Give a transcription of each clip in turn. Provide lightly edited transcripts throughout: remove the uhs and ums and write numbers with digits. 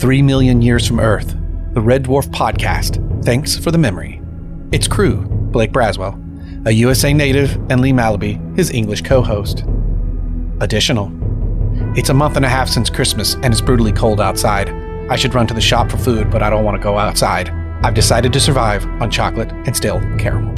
3 million years from Earth, the Red Dwarf podcast, Thanks for the Memory. Its crew, Blake Braswell, a USA native, and Lee Malaby, his English co-host. Additional. It's a month and a half since Christmas, and it's brutally cold outside. I should run to the shop for food, but I don't want to go outside. I've decided to survive on chocolate and stale caramel.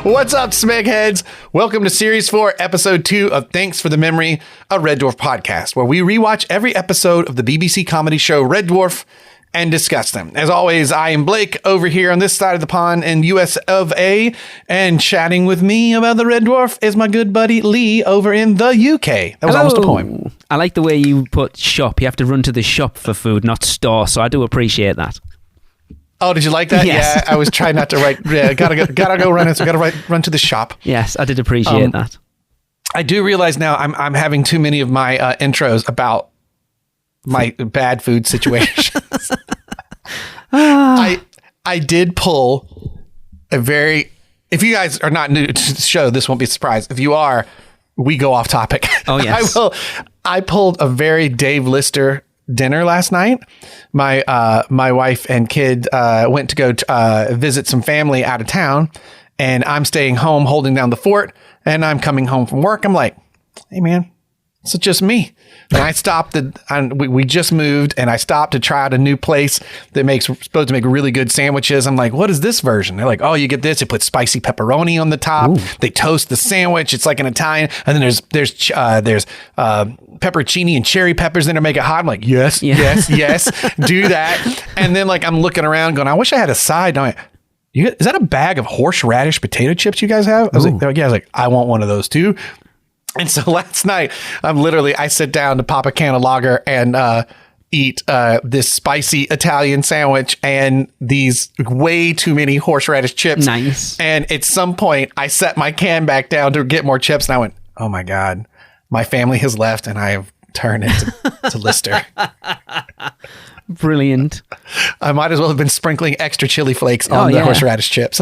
What's up, Smegheads? Welcome to Series 4, Episode 2 of Thanks for the Memory, a Red Dwarf podcast, where we rewatch every episode of the BBC comedy show Red Dwarf and discuss them. As always, I am Blake over here on this side of the pond in US of A, and chatting with me about the Red Dwarf is my good buddy Lee over in the UK. That was almost a poem. I like the way you put shop. You have to run to the shop for food, not store, so I do appreciate that. Oh, did you like that? Yes. Yeah, I was trying not to write. Yeah, gotta go run it. So gotta run to the shop. Yes, I did appreciate that. I do realize now I'm having too many of my intros about my bad food situations. I did pull a very. If you guys are not new to the show, this won't be a surprise. If you are, we go off topic. Oh yes, I pulled a very Dave Lister dinner last night. My wife and kid went to go visit some family out of town, and I'm staying home holding down the fort, and I'm coming home from work. I'm like, hey man, it's just me. And I stopped we just moved, and I stopped to try out a new place that supposed to make really good sandwiches. I'm like, what is this version? They're like, oh, you get this. It puts spicy pepperoni on the top. Ooh. They toast the sandwich. It's like an Italian. And then there's pepperoncini and cherry peppers in to make it hot. I'm like, yes, do that. And then like I'm looking around going, I wish I had a side. And I'm like, is that a bag of horseradish potato chips you guys have? I was like, I want one of those too. And so last night, I sit down to pop a can of lager and eat this spicy Italian sandwich and these way too many horseradish chips. Nice. And at some point, I set my can back down to get more chips, and I went, oh my God, my family has left, and I have turned into Lister. Brilliant. I might as well have been sprinkling extra chili flakes on the horseradish chips.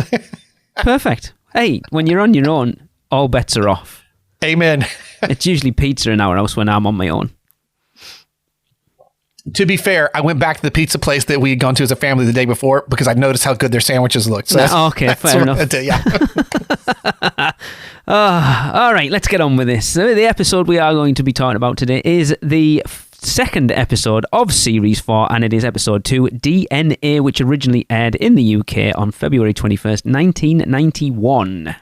Perfect. Hey, when you're on your own, all bets are off. Amen. It's usually pizza in our house when I'm on my own. To be fair, I went back to the pizza place that we had gone to as a family the day before because I noticed how good their sandwiches looked. So fair enough. All right, let's get on with this. So the episode we are going to be talking about today is the second episode of Series 4, and it is episode 2, D.N.A, which originally aired in the UK on February 21st, 1991.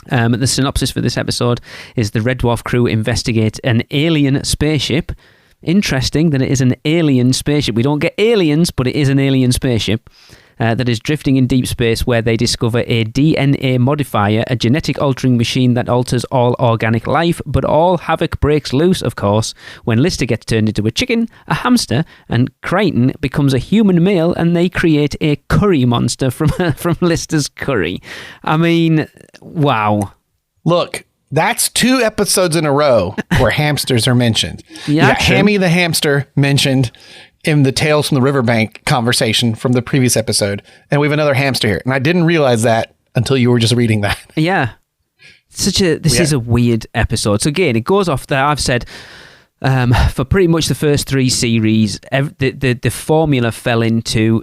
The synopsis for this episode is the Red Dwarf crew investigate an alien spaceship. Interesting that it is an alien spaceship. We don't get aliens, but it is an alien spaceship that is drifting in deep space, where they discover a DNA modifier, a genetic altering machine that alters all organic life, but all havoc breaks loose, of course, when Lister gets turned into a chicken, a hamster, and Crichton becomes a human male, and they create a curry monster from Lister's curry. I mean, wow. Look, that's 2 episodes in a row where hamsters are mentioned. You got Hammy the hamster mentioned in the Tales from the Riverbank conversation from the previous episode, and we have another hamster here. And I didn't realize that until you were just reading that. Yeah. This is a weird episode. So again, it goes off there. I've said for pretty much the first 3 series, the formula fell into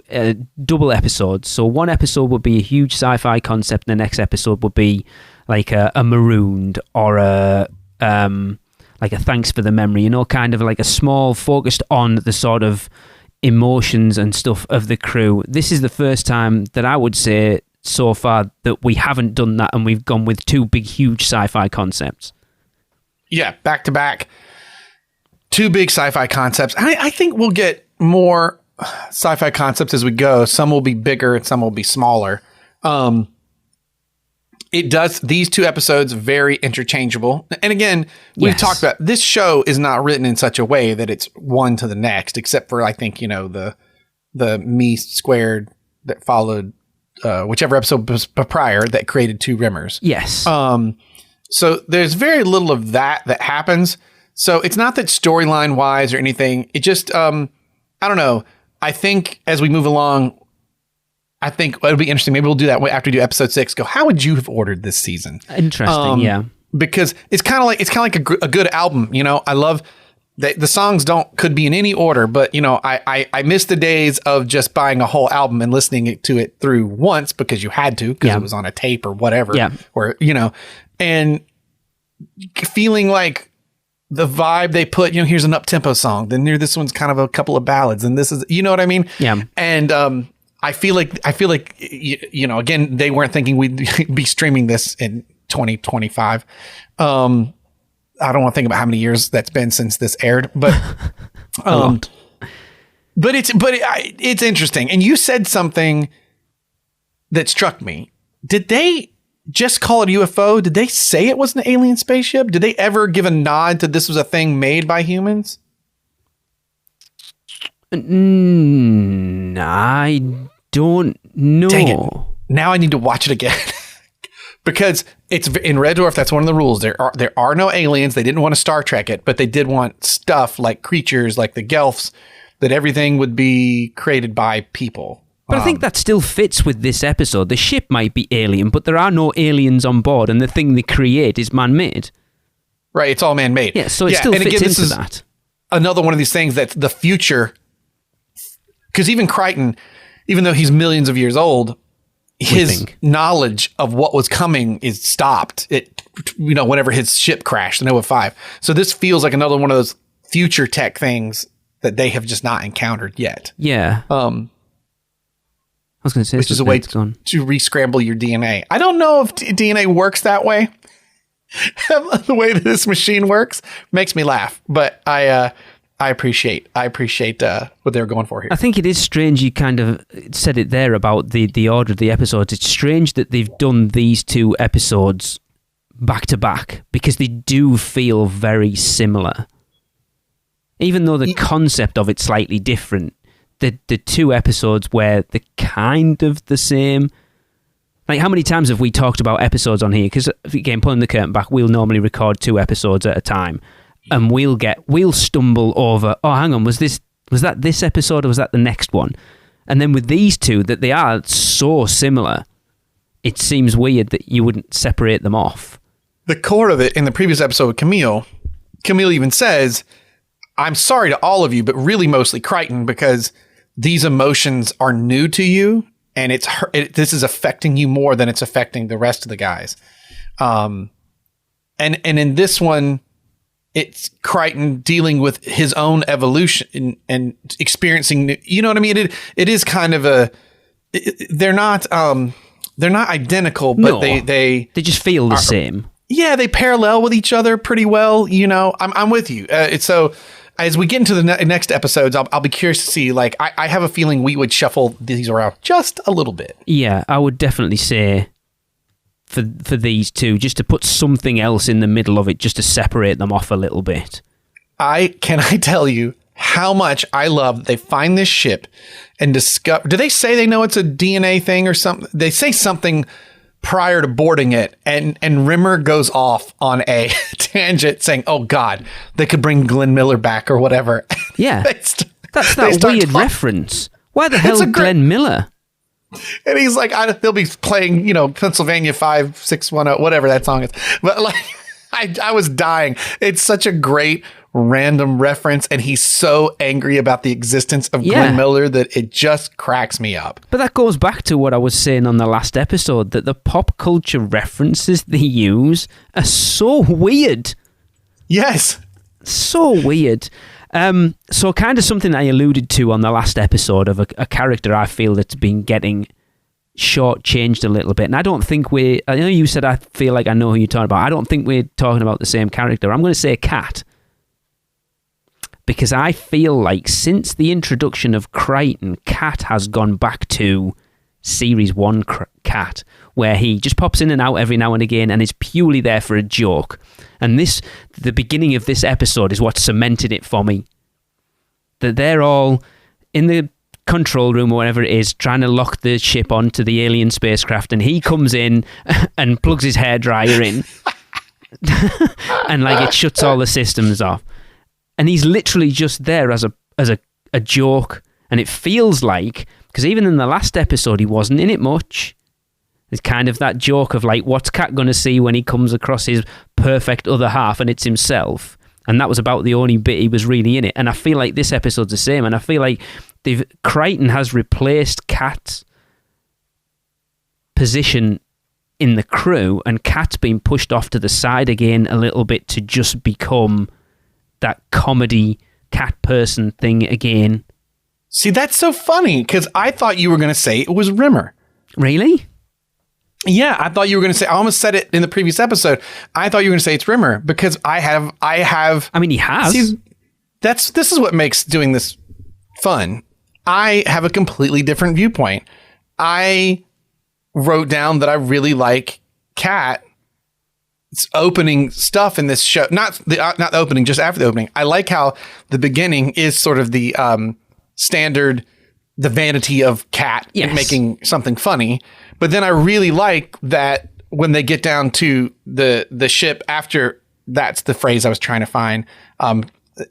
double episodes. So one episode would be a huge sci-fi concept, and the next episode would be like a Marooned or like a Thanks for the Memory, kind of like a small, focused on the sort of emotions and stuff of the crew. This is the first time that I would say so far that we haven't done that, and we've gone with 2 big, huge sci-fi concepts. Yeah, back to back. 2 big sci-fi concepts. I think we'll get more sci-fi concepts as we go. Some will be bigger and some will be smaller. These 2 episodes very interchangeable. And again, we've talked about this show is not written in such a way that it's one to the next, except for I think, the me squared that followed whichever episode was prior that created 2 Rimmers. Yes. So there's very little of that happens. So it's not that storyline wise or anything. It just I don't know. I think as we move along, I think it'll be interesting. Maybe we'll do that after we do episode 6. Go, how would you have ordered this season? Interesting, yeah. Because it's kind of like a good album. You know, I love the songs could be in any order, but you know, I miss the days of just buying a whole album and listening to it through once because you had to, because it was on a tape or whatever. Yeah. Or, you know, and feeling like the vibe they put, you know, here's an up-tempo song, then this one's kind of a couple of ballads, and this is, you know what I mean? Yeah. And I feel like you know, again, they weren't thinking we'd be streaming this in 2025. I don't want to think about how many years that's been since this aired, but it's interesting. And you said something that struck me. Did they just call it UFO? Did they say it was an alien spaceship? Did they ever give a nod to this was a thing made by humans? I don't know. Dang it. Now I need to watch it again. Because it's in Red Dwarf, that's one of the rules. There are no aliens. They didn't want to Star Trek it, but they did want stuff like creatures, like the Gelfs, that everything would be created by people. But I think that still fits with this episode. The ship might be alien, but there are no aliens on board, and the thing they create is man-made. Right, it's all man-made. Yeah, so it still fits into that. Another one of these things that's the future. Because even Crichton, even though he's millions of years old, his knowledge of what was coming is stopped. Whenever his ship crashed, the Nova 5. So this feels like another one of those future tech things that they have just not encountered yet. Yeah. I was going to say, which is a way to re-scramble your DNA. I don't know if DNA works that way. The way that this machine works makes me laugh, but I appreciate what they were going for here. I think it is strange you kind of said it there about the order of the episodes. It's strange that they've done these two episodes back to back because they do feel very similar. Even though the concept of it's slightly different, the two episodes where they're kind of the same. Like, how many times have we talked about episodes on here? Because, again, pulling the curtain back, we'll normally record 2 episodes at a time. And we'll stumble over, oh, hang on, was that this episode or was that the next one? And then with these two, that they are so similar, it seems weird that you wouldn't separate them off. The core of it in the previous episode with Camille even says, I'm sorry to all of you, but really mostly Crichton, because these emotions are new to you and this is affecting you more than it's affecting the rest of the guys. And in this one, it's Crichton dealing with his own evolution and experiencing, you know what I mean? It is kind of they're not identical, but no, they just feel the same. Yeah. They parallel with each other pretty well. You know, I'm with you. So as we get into the next episodes, I'll be curious to see, like, I have a feeling we would shuffle these around just a little bit. Yeah, I would definitely say for these two, just to put something else in the middle of it, just to separate them off a little bit. Can I tell you how much I love that they find this ship and discover... Do they say they know it's a D.N.A. thing or something? They say something prior to boarding it, and Rimmer goes off on a tangent saying, oh God, they could bring Glenn Miller back or whatever. Yeah, that's that weird reference. Why the hell Glenn Miller? And he's like, they'll be playing, Pennsylvania 5610, whatever that song is. But like, I was dying. It's such a great random reference, and he's so angry about the existence of Glenn Miller that it just cracks me up. But that goes back to what I was saying on the last episode, that the pop culture references they use are so weird. Yes. So weird. So kind of something I alluded to on the last episode of a character I feel that's been getting shortchanged a little bit. And I don't think I know you said I feel like I know who you're talking about. I don't think we're talking about the same character. I'm going to say Cat. Because I feel like since the introduction of Crichton, Cat has gone back to Series 1 Cat, where he just pops in and out every now and again and is purely there for a joke. And the beginning of this episode is what cemented it for me. That they're all in the control room or whatever it is, trying to lock the ship onto the alien spacecraft, and he comes in and plugs his hairdryer in. And like it shuts all the systems off. And he's literally just there as a joke And it feels like, because even in the last episode, he wasn't in it much. It's kind of that joke of like, what's Cat going to see when he comes across his perfect other half and it's himself? And that was about the only bit he was really in it. And I feel like this episode's the same. And I feel like Crichton has replaced Cat's position in the crew, and Cat's been pushed off to the side again a little bit to just become that comedy cat person thing again. See, that's so funny, because I thought you were going to say it was Rimmer. Really? Yeah, I thought you were going to say, I almost said it in the previous episode. I thought you were going to say it's Rimmer, because I mean, he has. See, this is what makes doing this fun. I have a completely different viewpoint. I wrote down that I really like Cat's opening stuff in this show. Not the opening, just after the opening. I like how the beginning is sort of the standard, the vanity of Cat making something funny. But then I really like that when they get down to the ship after, that's the phrase I was trying to find.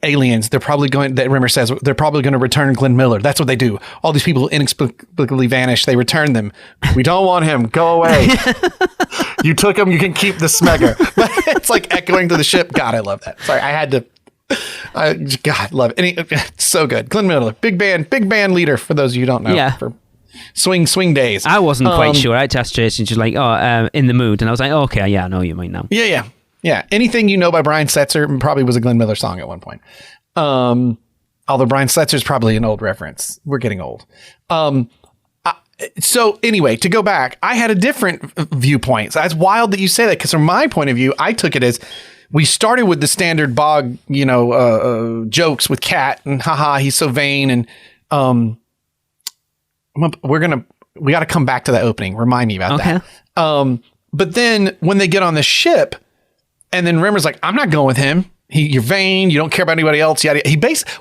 Aliens, they're probably going, that Rimmer says, they're probably going to return Glenn Miller. That's what they do. All these people inexplicably vanish. They return them. We don't want him. Go away. You took him. You can keep the Smegger. But it's like echoing to the ship. God, I love that. Sorry, I had to. God, love it. It's so good. Glenn Miller, big band leader, for those of you who don't know. Yeah. For swing days. I wasn't quite sure. I asked Jason, she's like, in the mood. And I was like, okay, yeah, I know you might know. Yeah. Anything You Know by Brian Setzer probably was a Glenn Miller song at one point. Although Brian Setzer's probably an old reference. We're getting old. So anyway, to go back, I had a different viewpoint. So that's wild that you say that, because from my point of view, I took it as we started with the standard Bog, jokes with Cat and haha, he's so vain. And we got to come back to that opening. Remind me about that. But then when they get on the ship, and then Rimmer's like, I'm not going with him. You're vain. You don't care about anybody else. Yada.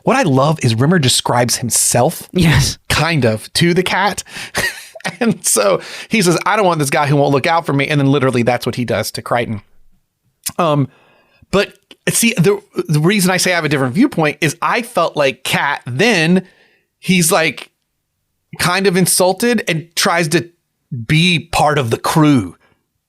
What I love is Rimmer describes himself. Yes. Kind of to the Cat. And so he says, I don't want this guy who won't look out for me. And then literally that's what he does to Crichton. But see, the reason I say I have a different viewpoint is I felt like Cat, then he's like kind of insulted and tries to be part of the crew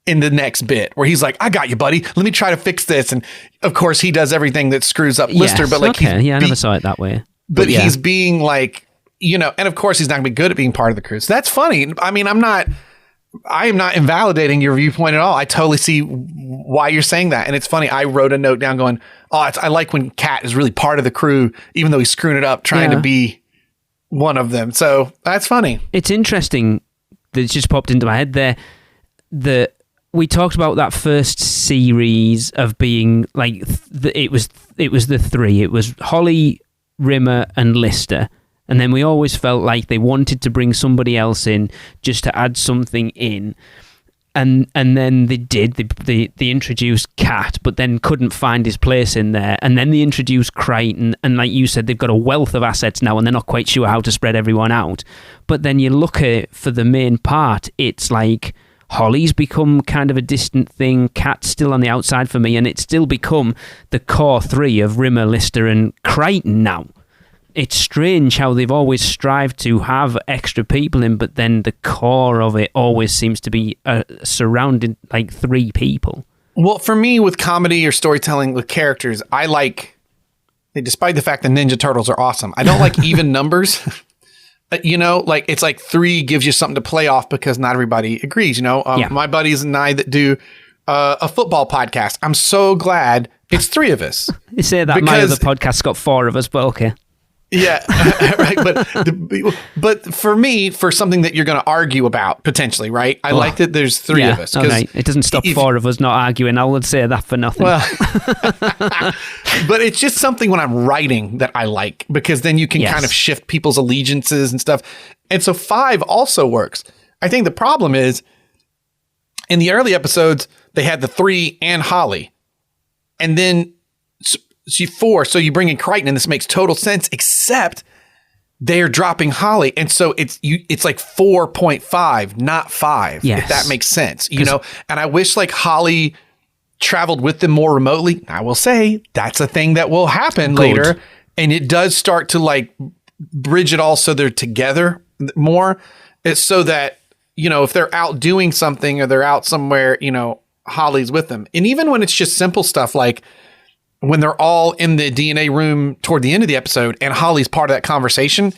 in the next bit, where he's like, I got you, buddy. Let me try to fix this. And of course he does everything that screws up Lister, but like, I never saw it that way. But he's being like, and of course he's not gonna be good at being part of the crew. So that's funny. I mean, I am not invalidating your viewpoint at all. I totally see why you're saying that. And it's funny. I wrote a note down going, I like when Cat is really part of the crew, even though he's screwing it up, trying to be one of them. So that's funny. It's interesting that it just popped into my head there. We talked about that first series of being like, it was the three. It was Holly, Rimmer, and Lister. And then we always felt like they wanted to bring somebody else in just to add something in. And then they did. They introduced Cat, but then couldn't find his place in there. And then they introduced Crichton. And like you said, they've got a wealth of assets now, and they're not quite sure how to spread everyone out. But then you look at it for the main part, it's like Holly's become kind of a distant thing. Cat's still on the outside for me, and it's still become the core three of Rimmer, Lister, and Crichton now. It's strange how they've always strived to have extra people in, but then the core of it always seems to be surrounded like three people. Well, for me, with comedy or storytelling with characters, I like, despite the fact that Ninja Turtles are awesome, I don't like even numbers. Like it's like 3 gives you something to play off because not everybody agrees. My buddies and I that do a football podcast, I'm so glad it's 3 of us. You say that my other podcast's got 4 of us, but okay. Yeah, right. But for me, for something that you're going to argue about potentially, right? I like that there's 3 of us. Okay. It doesn't stop 4 of us not arguing. I would say that for nothing. Well, but it's just something when I'm writing that I like, because then you can kind of shift people's allegiances and stuff. And so 5 also works. I think the problem is in the early episodes, they had the 3 and Holly, and then 4, so you bring in Crichton, and this makes total sense, except they're dropping Holly, and so it's like 4.5, not 5, if that makes sense, And I wish like Holly traveled with them more remotely. I will say that's a thing that will happen later, and it does start to like bridge it all so they're together more. It's so that, if they're out doing something or they're out somewhere, Holly's with them. And even when it's just simple stuff like when they're all in the DNA room toward the end of the episode and Holly's part of that conversation,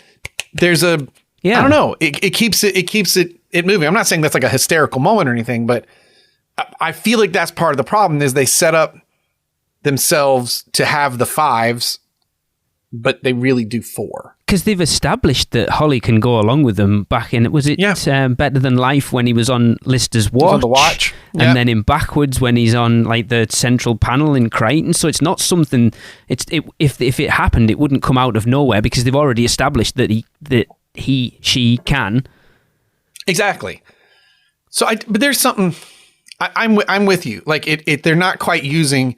there's I don't know, it keeps it moving. I'm not saying that's like a hysterical moment or anything, but I feel like that's part of the problem is they set up themselves to have the 5s, but they really do 4. Because they've established that Holly can go along with them back in, Better Than Life when he was on Lister's Watch? On the Watch. And then in Backwards when he's on like the central panel in Crichton. So it's not something, if it happened, it wouldn't come out of nowhere because they've already established that she can. Exactly. So but there's something, I'm with you. Like they're not quite using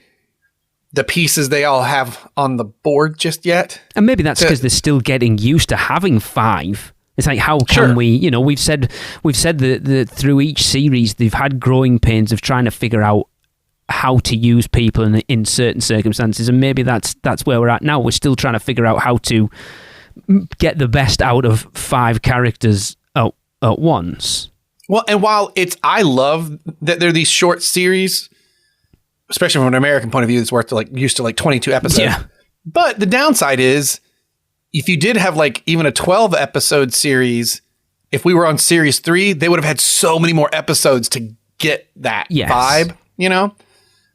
the pieces they all have on the board just yet. And maybe that's because they're still getting used to having 5. It's like, how can we, we've said that through each series, they've had growing pains of trying to figure out how to use people in certain circumstances. And maybe that's where we're at now. We're still trying to figure out how to get the best out of 5 characters at once. Well, and while I love that there are these short series, especially from an American point of view, it's worth used to 22 episodes. Yeah. But the downside is, if you did have even a 12 episode series, if we were on series 3, they would have had so many more episodes to get that vibe,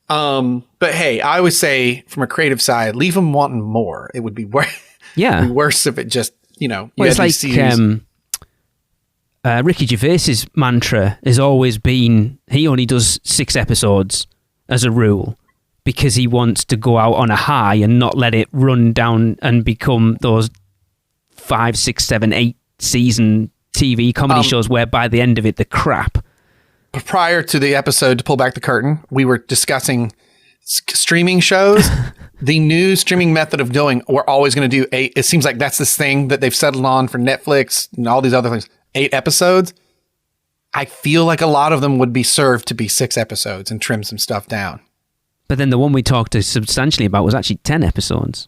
But hey, I always say from a creative side, leave them wanting more. It would be worse. Yeah. It'd be worse if it just, well, it's like Ricky Gervais's mantra has always been he only does 6 episodes as a rule because he wants to go out on a high and not let it run down and become those 5, 6, 7, 8 season TV comedy shows where by the end of it, they're crap. Prior to the episode, to pull back the curtain, we were discussing streaming shows. The new streaming method of going, we're always going to do 8. It seems like that's this thing that they've settled on for Netflix and all these other things. 8 episodes. I feel like a lot of them would be served to be 6 episodes and trim some stuff down. But then the one we talked substantially about was actually 10 episodes.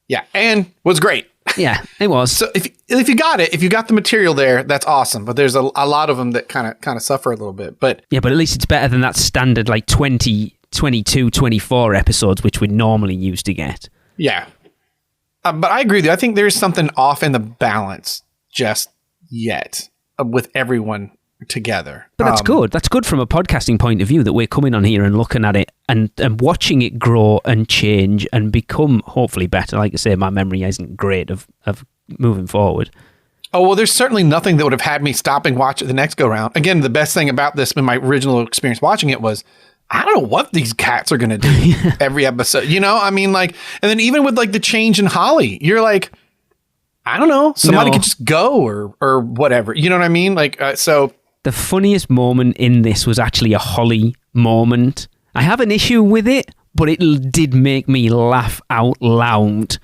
Yeah, and was great. Yeah, it was. So if you got it, if you got the material there, that's awesome. But there's a lot of them that kind of suffer a little bit. But yeah, but at least it's better than that standard 20, 22, 24 episodes, which we normally used to get. Yeah. But I agree with you. I think there's something off in the balance just yet with everyone together. But that's good. That's good from a podcasting point of view that we're coming on here and looking at it and watching it grow and change and become hopefully better. Like I say, my memory isn't great of moving forward. Oh, well, there's certainly nothing that would have had me stop and watch it the next go round. Again, the best thing about this in my original experience watching it was I don't know what these cats are going to do every episode. And then even with the change in Holly, you're like, I don't know, somebody could just go or whatever. You know what I mean? So the funniest moment in this was actually a Holly moment. I have an issue with it, but it did make me laugh out loud.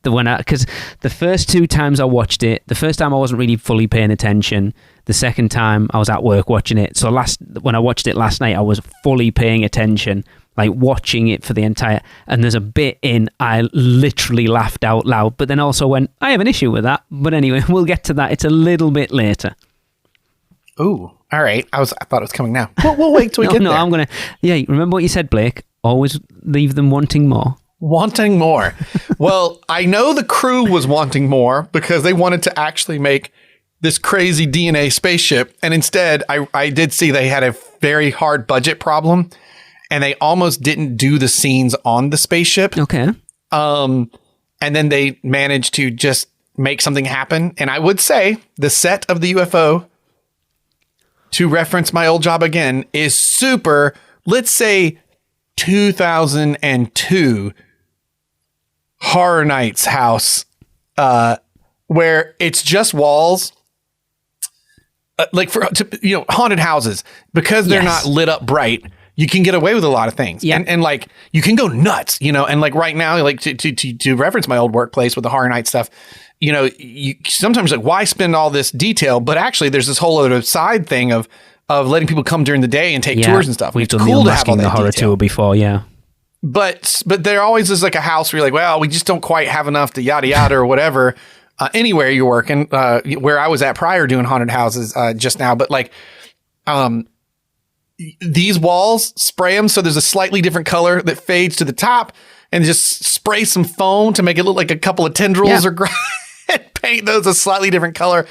Because the first 2 times I watched it, the first time I wasn't really fully paying attention. The second time I was at work watching it. So when I watched it last night, I was fully paying attention, watching it for the entire. And there's a bit in I literally laughed out loud, but then also went, I have an issue with that. But anyway, we'll get to that. It's a little bit later. Ooh, all right. I thought it was coming now. We'll wait till we get there. No, I'm gonna. Yeah, remember what you said, Blake? Always leave them wanting more. Wanting more. Well, I know the crew was wanting more because they wanted to actually make this crazy D.N.A. spaceship, and instead, I did see they had a very hard budget problem, and they almost didn't do the scenes on the spaceship. Okay. And then they managed to just make something happen, and I would say the set of the UFO, to reference my old job again, is super, let's say 2002 Horror Nights house, where it's just walls, haunted houses, because they're not lit up bright. You can get away with a lot of things. Yeah. And you can go nuts, and right now, to reference my old workplace with the Horror Night stuff, you sometimes why spend all this detail? But actually there's this whole other side thing of letting people come during the day and take tours and stuff. We've done cool to have all that horror tour before. Yeah. But there always is a house where you're like, well, we just don't quite have enough to yada yada or whatever. anywhere you're working, where I was at prior doing haunted houses just now, but like these walls, spray them so there's a slightly different color that fades to the top, and just spray some foam to make it look like a couple of tendrils or paint those a slightly different color.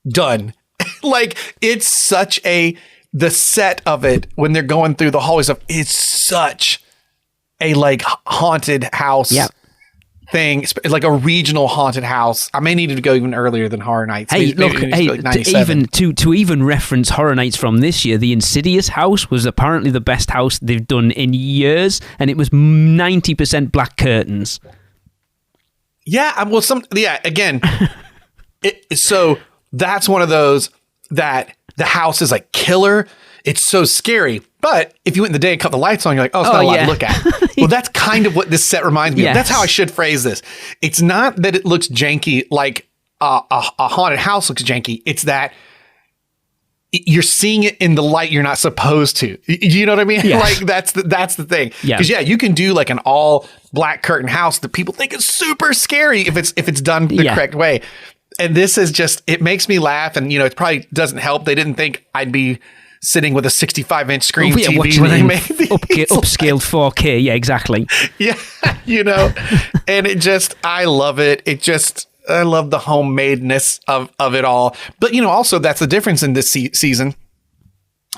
Done. Like, it's such the set of it when they're going through the hallways of it's such a like haunted house thing. It's like a regional haunted house. I may need to go even earlier than Horror Nights. Hey, look, to even reference Horror Nights from this year, the Insidious house was apparently the best house they've done in years, and it was 90% black curtains. Yeah, again, so that's one of those that the house is like killer. It's so scary. But if you went in the day and cut the lights on, you're like, oh, it's not a lot to look at. Well, that's kind of what this set reminds me of. That's how I should phrase this. It's not that it looks janky like a haunted house looks janky. It's that you're seeing it in the light you're not supposed to. You know what I mean? Yeah. Like that's the thing. Because you can do like an all black curtain house that people think is super scary if it's done the correct way. And this is just, it makes me laugh. And, it probably doesn't help. They didn't think I'd be sitting with a 65-inch screen TV when they made these. Upscaled 4K. Yeah, exactly. Yeah. And it just, I love it. I love the homemadeness of it all. But, also that's the difference in this season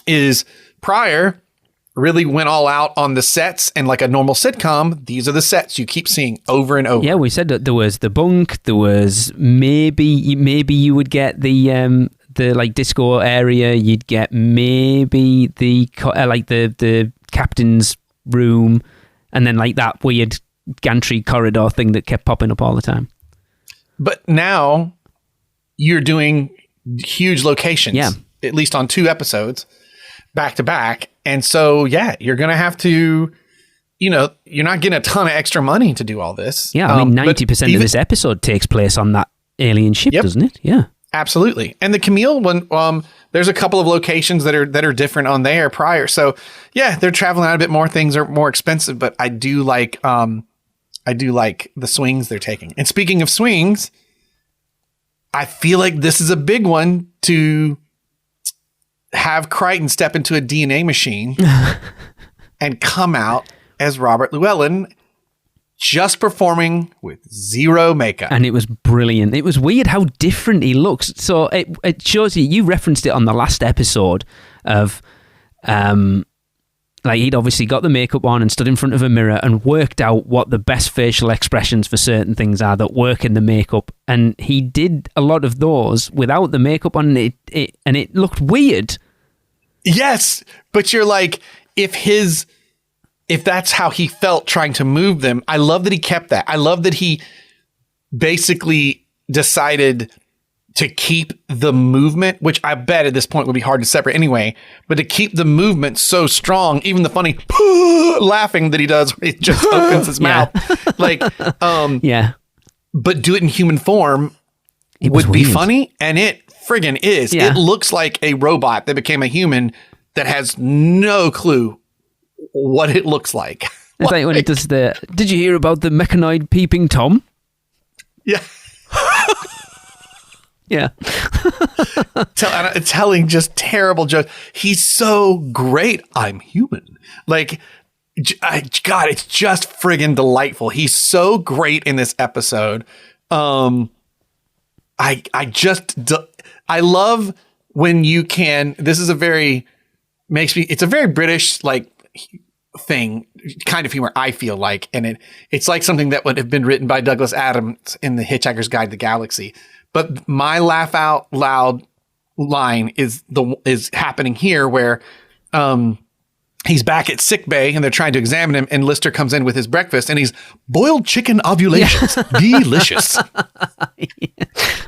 is prior really went all out on the sets, and like a normal sitcom, these are the sets you keep seeing over and over. Yeah, we said that there was the bunk, there was maybe you would get the like disco area, you'd get maybe the captain's room, and then like that weird gantry corridor thing that kept popping up all the time. But now you're doing huge locations, at least on 2 episodes back to back. And so, you're going to have to, you're not getting a ton of extra money to do all this. Yeah, I mean, 90% of this episode takes place on that alien ship, doesn't it? Yeah. Absolutely. And the Camille one, there's a couple of locations that are different on there prior. So, they're traveling out a bit more. Things are more expensive, but I do like the swings they're taking. And speaking of swings, I feel like this is a big one to have Crichton step into a D.N.A. machine and come out as Robert Llewellyn, just performing with zero makeup. And it was brilliant. It was weird how different he looks. So it shows you referenced it on the last episode of like he'd obviously got the makeup on and stood in front of a mirror and worked out what the best facial expressions for certain things are that work in the makeup. And he did a lot of those without the makeup on, and it looked weird. Yes, but you're like, if that's how he felt trying to move them, I love that he kept that. I love that he basically decided to keep the movement, which I bet at this point would be hard to separate anyway, but to keep the movement so strong, even the funny laughing that he does when he just opens his mouth. Like, but do it in human form would be funny, and it friggin' is. It looks like a robot that became a human that has no clue what it looks like. It's like when it does did you hear about the mechanoid peeping Tom? Yeah. Yeah. Telling just terrible jokes. He's so great. I'm human. Like, God, it's just friggin' delightful. He's so great in this episode. I love when you can, it's a very British, like, thing, kind of humor, I feel like. And it's like something that would have been written by Douglas Adams in The Hitchhiker's Guide to the Galaxy. But my laugh out loud line is happening here, where he's back at sick bay and they're trying to examine him, and Lister comes in with his breakfast and he's boiled chicken ovulations. Delicious.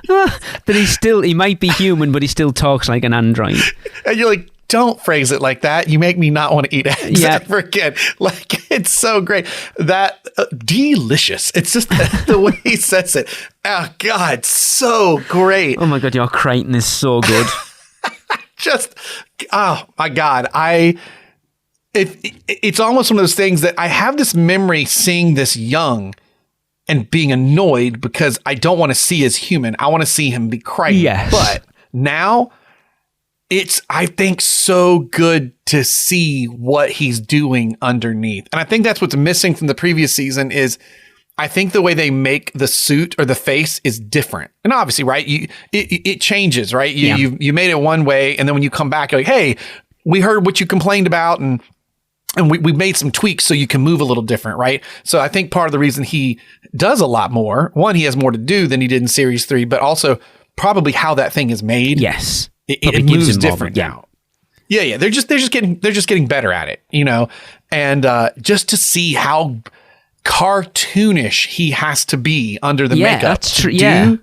But he might be human, but he still talks like an android. And you're like, don't phrase it like that. You make me not want to eat eggs ever again. Like, it's so great. That delicious. It's just the way he says it. Oh God, so great. Oh my God, your Crichton is so good. Just, oh my God. It's almost one of those things that I have this memory seeing this young, and being annoyed because I don't want to see his human. I want to see him be Crichton. Yes. But now it's, I think, so good to see what he's doing underneath. And I think that's what's missing from the previous season is I think the way they make the suit or the face is different. And obviously, right, it changes, right? You made it one way, and then when you come back, you're like, hey, we heard what you complained about, and we made some tweaks so you can move a little different, right? So I think part of the reason he does a lot more, one, he has more to do than he did in series 3, but also probably how that thing is made. Yes. It moves different now. Yeah. They're just getting better at it, you know? And just to see how cartoonish he has to be under the makeup. That's true. Yeah.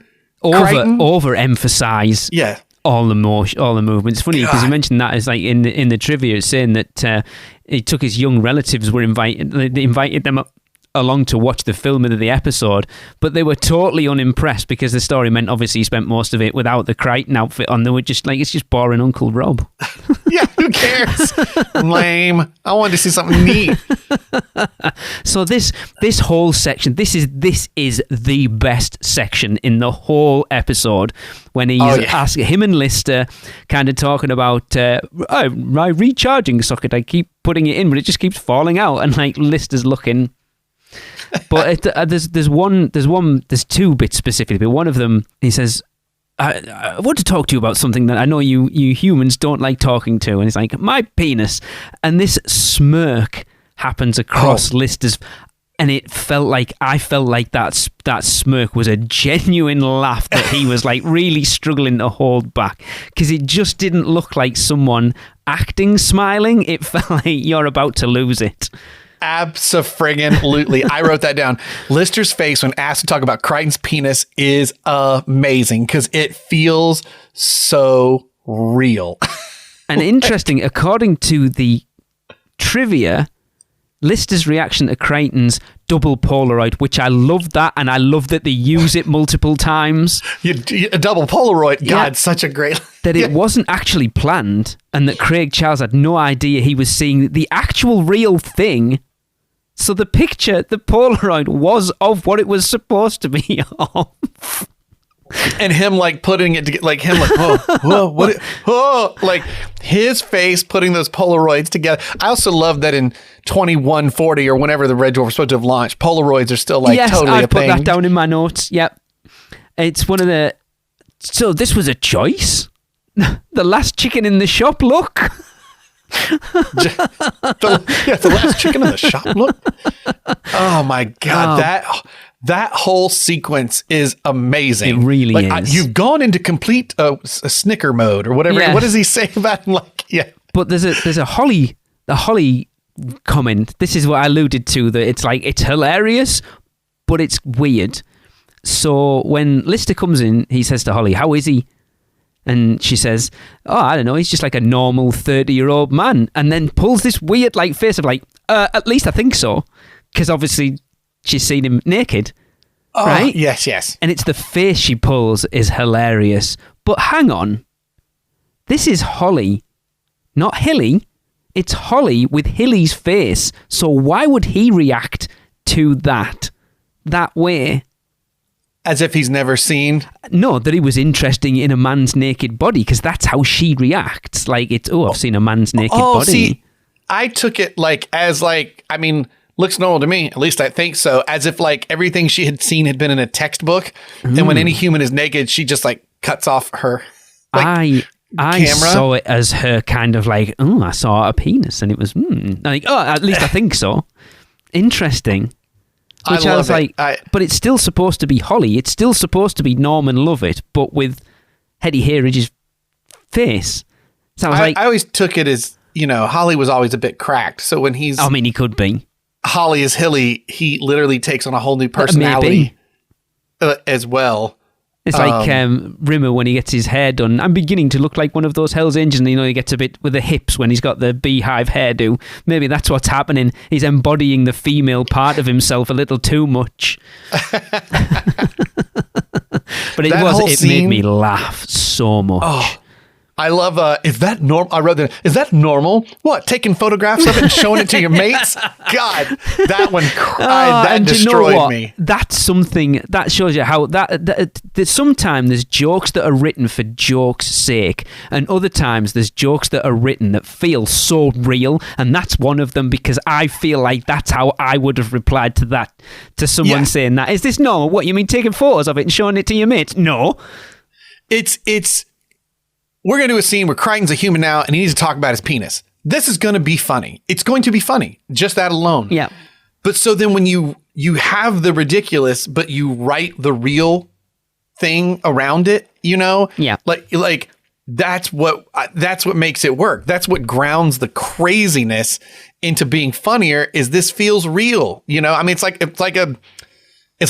Overemphasize. Yeah. All the movements. It's funny because you mentioned that as like in the trivia, it's saying that he took his young relatives they invited them along to watch the filming of the episode, but they were totally unimpressed because the story meant obviously he spent most of it without the Crichton outfit on. They were just like, it's just boring Uncle Rob. Yeah, who cares? Lame. I wanted to see something neat. So this whole section, this is the best section in the whole episode when he's asking him and Lister kind of talking about my recharging socket. I keep putting it in, but it just keeps falling out, and like Lister's looking. But there's two bits specifically. But one of them, he says, I want to talk to you about something that I know you humans don't like talking to. And he's like, my penis. And this smirk happens across Lister's, and I felt like that smirk was a genuine laugh that he was like really struggling to hold back, because it just didn't look like someone acting smiling. It felt like you're about to lose it. Abso-friggin-lutely. I wrote that down. Lister's face when asked to talk about Crichton's penis is amazing because it feels so real. And interesting, according to the trivia, Lister's reaction to Crichton's double Polaroid, which I love that, and I love that they use it multiple times. A double Polaroid, God, such a great... That it wasn't actually planned, and that Craig Charles had no idea he was seeing the actual real thing. So the picture, the Polaroid, was of what it was supposed to be of. And him like putting it together, like him like, like his face putting those Polaroids together. I also love that in 2140 or whenever the Red Dwarf was supposed to have launched, Polaroids are still like totally a thing. Yes, I put that down in my notes. Yep. It's one of the... So this was a choice? The last chicken in the shop look? The last chicken in the shop look. Oh my God, that whole sequence is amazing. It really is. You've gone into complete a snicker mode or whatever. Yes. What does he say about him? But there's a Holly comment. This is what I alluded to, that it's like it's hilarious, but it's weird. So when Lister comes in, he says to Holly, "How is he?" And she says, "Oh, I don't know, he's just like a normal 30-year-old man." And then pulls this weird like face of like, at least I think so. Because obviously she's seen him naked. Oh, right? Yes. And it's the face she pulls is hilarious. But hang on. This is Holly, not Hilly. It's Holly with Hilly's face. So why would he react to that way? As if he's never seen? No, that he was interested in a man's naked body, because that's how she reacts. Like, it's, I've seen a man's naked body. See, I took it looks normal to me. At least I think so. As if like everything she had seen had been in a textbook. And when any human is naked, she just like cuts off her I camera. saw it as her kind of like, I saw a penis, and it was, like, at least I think so. Interesting. Which I was like, but it's still supposed to be Holly. It's still supposed to be Norman Lovett, but with Hetty Haridge's face. So I always took it as, Holly was always a bit cracked. So when he could be. Holly is Hilly, he literally takes on a whole new personality as well. It's like Rimmer when he gets his hair done. I'm beginning to look like one of those Hell's Angels, and he gets a bit with the hips when he's got the beehive hairdo. Maybe that's what's happening. He's embodying the female part of himself a little too much. But it made me laugh so much. Oh, I love, is that normal? I wrote that, is that normal? What, taking photographs of it and showing it to your mates? God, that one cried. That destroyed me. That's something that shows you how that sometimes there's jokes that are written for jokes' sake, and other times there's jokes that are written that feel so real, and that's one of them, because I feel like that's how I would have replied to that, to someone saying that. Is this normal? What, you mean taking photos of it and showing it to your mates? No. It's we're going to do a scene where Crichton's a human now and he needs to talk about his penis. This is going to be funny. It's going to be funny. Just that alone. Yeah. But so then when you have the ridiculous, but you write the real thing around it, Yeah. Like that's what makes it work. That's what grounds the craziness into being funnier, is this feels real. I mean, it's like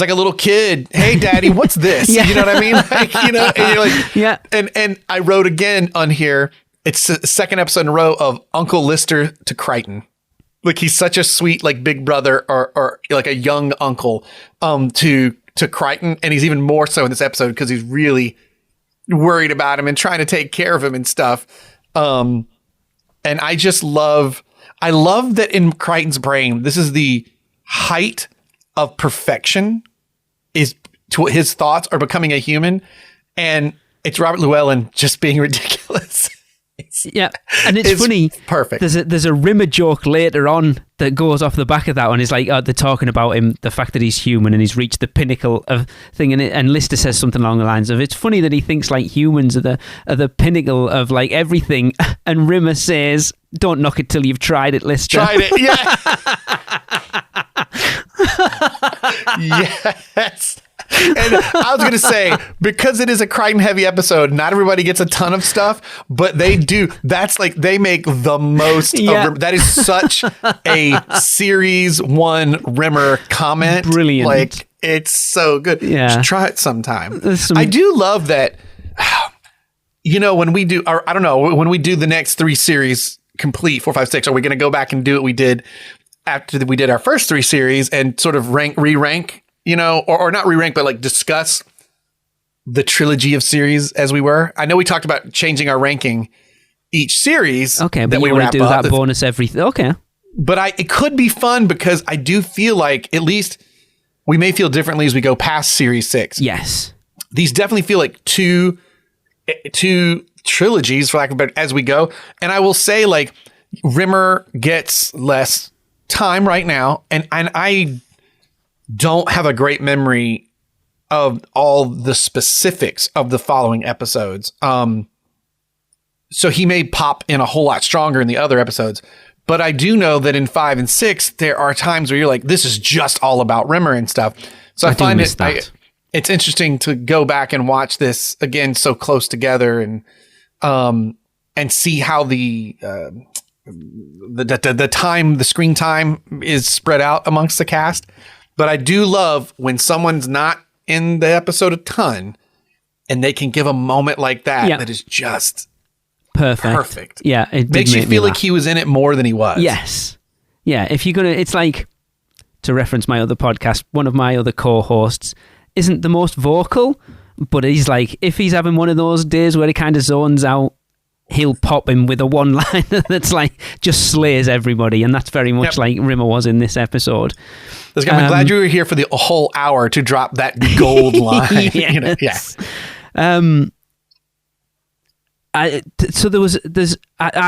a little kid. Hey, Daddy, what's this? Yeah. You know what I mean? And you're like, yeah. And I wrote again on here. It's the second episode in a row of Uncle Lister to Crichton. Like, he's such a sweet, like, big brother or like a young uncle to Crichton, and he's even more so in this episode because he's really worried about him and trying to take care of him and stuff. And I just love that in Crichton's brain, this is the height of perfection, is to his thoughts are becoming a human, and it's Robert Llewellyn just being ridiculous. And it's funny. Perfect. There's a Rimmer joke later on that goes off the back of that one. It's like they're talking about him, the fact that he's human and he's reached the pinnacle of thing, and Lister says something along the lines of, "It's funny that he thinks like humans are the pinnacle of like everything," and Rimmer says, "Don't knock it till you've tried it, Lister." Tried it, yeah. Yes. And I was going to say, because it is a Crichton heavy episode, not everybody gets a ton of stuff, but they do. That's like, they make the most of that is such a series one Rimmer comment. Brilliant. Like, it's so good. Yeah. Just try it sometime. I do love that, when we do, or I don't know, when we do the next 3 series complete, 4, 5, 6, are we going to go back and do what we did after we did our first 3 series and sort of re-rank, or not re-rank, but like discuss the trilogy of series as we were? I know we talked about changing our ranking each series. Okay, but we want to do that bonus everything. Okay. But it could be fun, because I do feel like at least we may feel differently as we go past series 6. Yes. These definitely feel like two trilogies, for lack of a better, as we go. And I will say, like, Rimmer gets less time right now, and I don't have a great memory of all the specifics of the following episodes. So he may pop in a whole lot stronger in the other episodes, but I do know that in 5 and 6 there are times where you're like, this is just all about Rimmer and stuff. So I find it's interesting to go back and watch this again so close together, and see how the screen time is spread out amongst the cast. But I do love when someone's not in the episode a ton and they can give a moment like that that is just perfect. Yeah, it makes you feel like he was in it more than he was. Yes. Yeah, if you're going to, it's like, to reference my other podcast, one of my other co-hosts isn't the most vocal, but he's like, if he's having one of those days where he kind of zones out, he'll pop in with a one-liner that's like just slays everybody, and that's very much like Rimmer was in this episode. I'm glad you were here for the whole hour to drop that gold line. Yes. I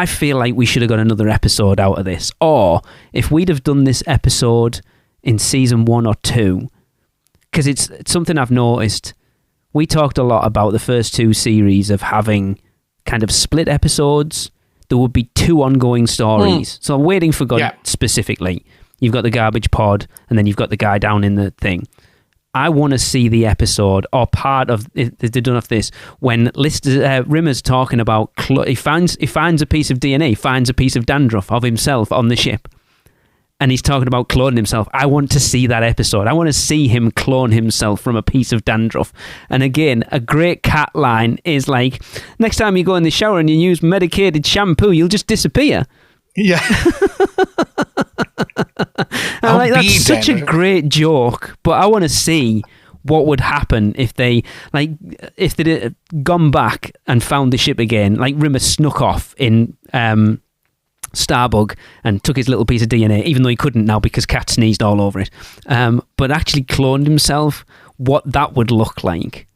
feel like we should have got another episode out of this, or if we'd have done this episode in season 1 or 2, because it's something I've noticed. We talked a lot about the first 2 series of having kind of split episodes. There would be 2 ongoing stories. So I'm waiting for God specifically. You've got the garbage pod, and then you've got the guy down in the thing. I want to see the episode, or part of it, they've done of this, when Rimmer's talking about, he finds a piece of DNA, finds a piece of dandruff of himself on the ship, and he's talking about cloning himself. I want to see that episode. I want to see him clone himself from a piece of dandruff. And again, a great cat line is like, next time you go in the shower and you use medicated shampoo, you'll just disappear. Yeah. I'm like, that's such a great joke, but I want to see what would happen if they'd gone back and found the ship again, like Rimmer snuck off in Starbug and took his little piece of DNA, even though he couldn't now because Cat sneezed all over it, but actually cloned himself, what that would look like.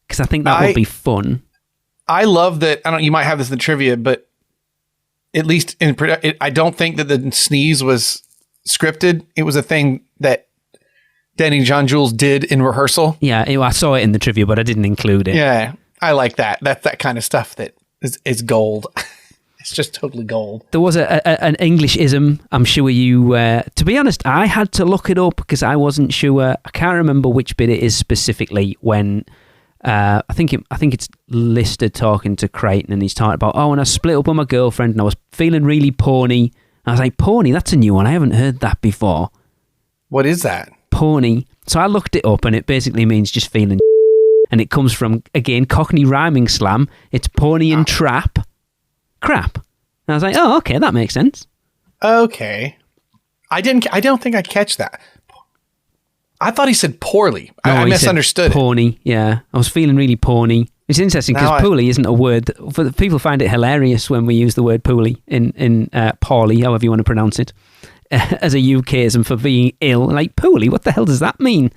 Because I think that would be fun. I love that. You might have this in the trivia, but at least I don't think that the sneeze was scripted. It was a thing that Danny John Jules did in rehearsal. Yeah, I saw it in the trivia, but I didn't include it. Yeah, I like that. That's that kind of stuff that is gold. It's just totally gold. There was an English-ism. I'm sure you... to be honest, I had to look it up because I wasn't sure. I can't remember which bit it is specifically when... I think it's Lister talking to Crichton, and he's talking about, when I split up with my girlfriend and I was feeling really pony. I was like, pony? That's a new one. I haven't heard that before. What is that? Pony. So I looked it up, and it basically means just feeling and it comes from, again, Cockney rhyming slam. It's pony and trap. Crap. And I was like, oh, okay, that makes sense. Okay. I don't think I catch that. I thought he said poorly. No, I misunderstood. Pony, yeah. I was feeling really pony. It's interesting because poorly isn't a word. People find it hilarious when we use the word poorly in poorly, however you want to pronounce it, as a UKism for being ill. Like, poorly, what the hell does that mean?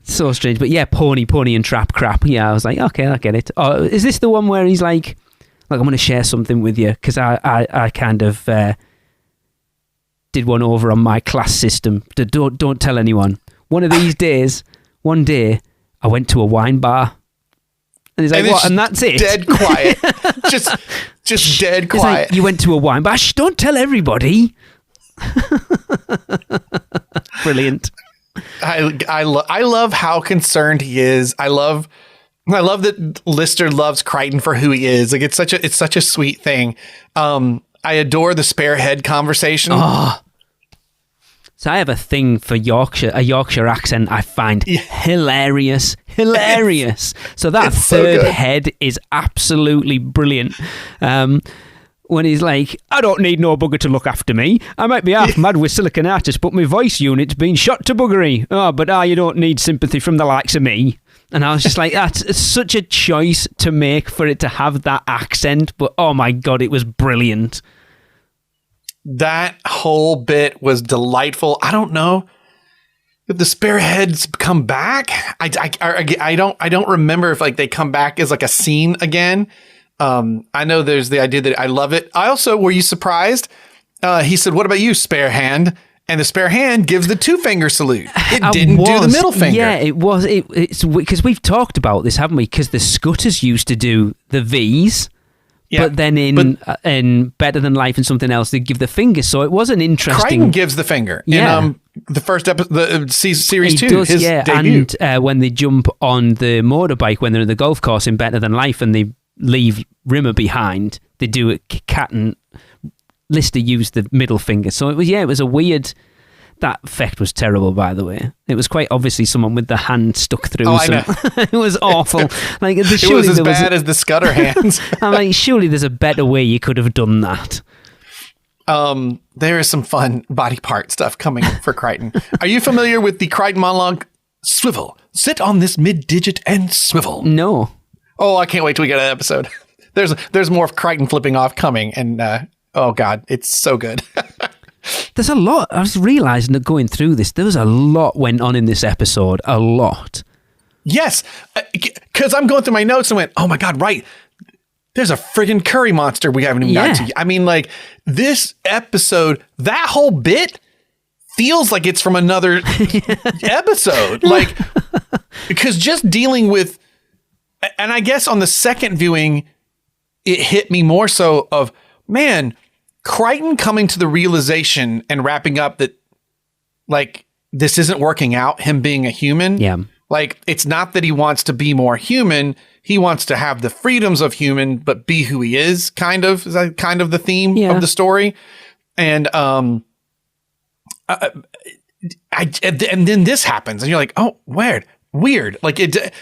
So strange. But yeah, pony and trap crap. Yeah, I was like, okay, I get it. Oh, is this the one where he's like I'm going to share something with you because I kind of... did one over on my class system. Don't tell anyone. One day, I went to a wine bar. And he's like, what? And that's it? Dead quiet. just dead quiet. Like, you went to a wine bar? Shh, don't tell everybody. Brilliant. I love how concerned he is. I love that Lister loves Crichton for who he is. Like, it's such a sweet thing. I adore the spare head conversation. Oh. So I have a thing for a Yorkshire accent I find hilarious. So that third head is absolutely brilliant. When he's like, I don't need no bugger to look after me. I might be half mad with siliconitis, but my voice unit's been shot to buggery. But you don't need sympathy from the likes of me. And I was just like, that's such a choice to make for it to have that accent. But oh my God, it was brilliant. That whole bit was delightful. I don't know if the spare heads come back. I don't remember if like they come back as like a scene again. I know there's the idea that I love it. I also, were you surprised? He said, what about you, spare hand? And the spare hand gives the 2-finger salute. It didn't do the middle finger. Yeah, it was. It's because we've talked about this, haven't we? Because the Scutters used to do the V's. Yeah, but then in Better Than Life and something else, they give the finger. So it was an interesting... Crichton gives the finger. Yeah. In the first episode, the series 2, does, his debut. And when they jump on the motorbike, when they're at the golf course in Better Than Life and they leave Rimmer behind, they do it. Cat and Lister used the middle finger. So it was a weird... That effect was terrible, by the way. It was quite obviously someone with the hand stuck through. I know. It was awful. Like, it was as bad as the Scudder hands. I'm like, surely there's a better way you could have done that. There is some fun body part stuff coming for Crichton. Are you familiar with the Crichton monologue? Swivel. Sit on this mid-digit and swivel. No. Oh, I can't wait till we get an episode. There's more of Crichton flipping off coming, and oh God, it's so good. There's a lot. I was realising that going through this, there was a lot went on in this episode. A lot. Yes, because I'm going through my notes and went, oh my God, right. There's a friggin' curry monster we haven't even gotten to. I mean, like, this episode, that whole bit feels like it's from another episode. Like, because just dealing with, and I guess on the second viewing, it hit me more so of, man, Crichton coming to the realization and wrapping up that, like, this isn't working out, him being a human. Yeah. Like, it's not that he wants to be more human. He wants to have the freedoms of human, but be who he is, kind of. Is that kind of the theme of the story? And and then this happens, and you're like, oh, weird. Like, that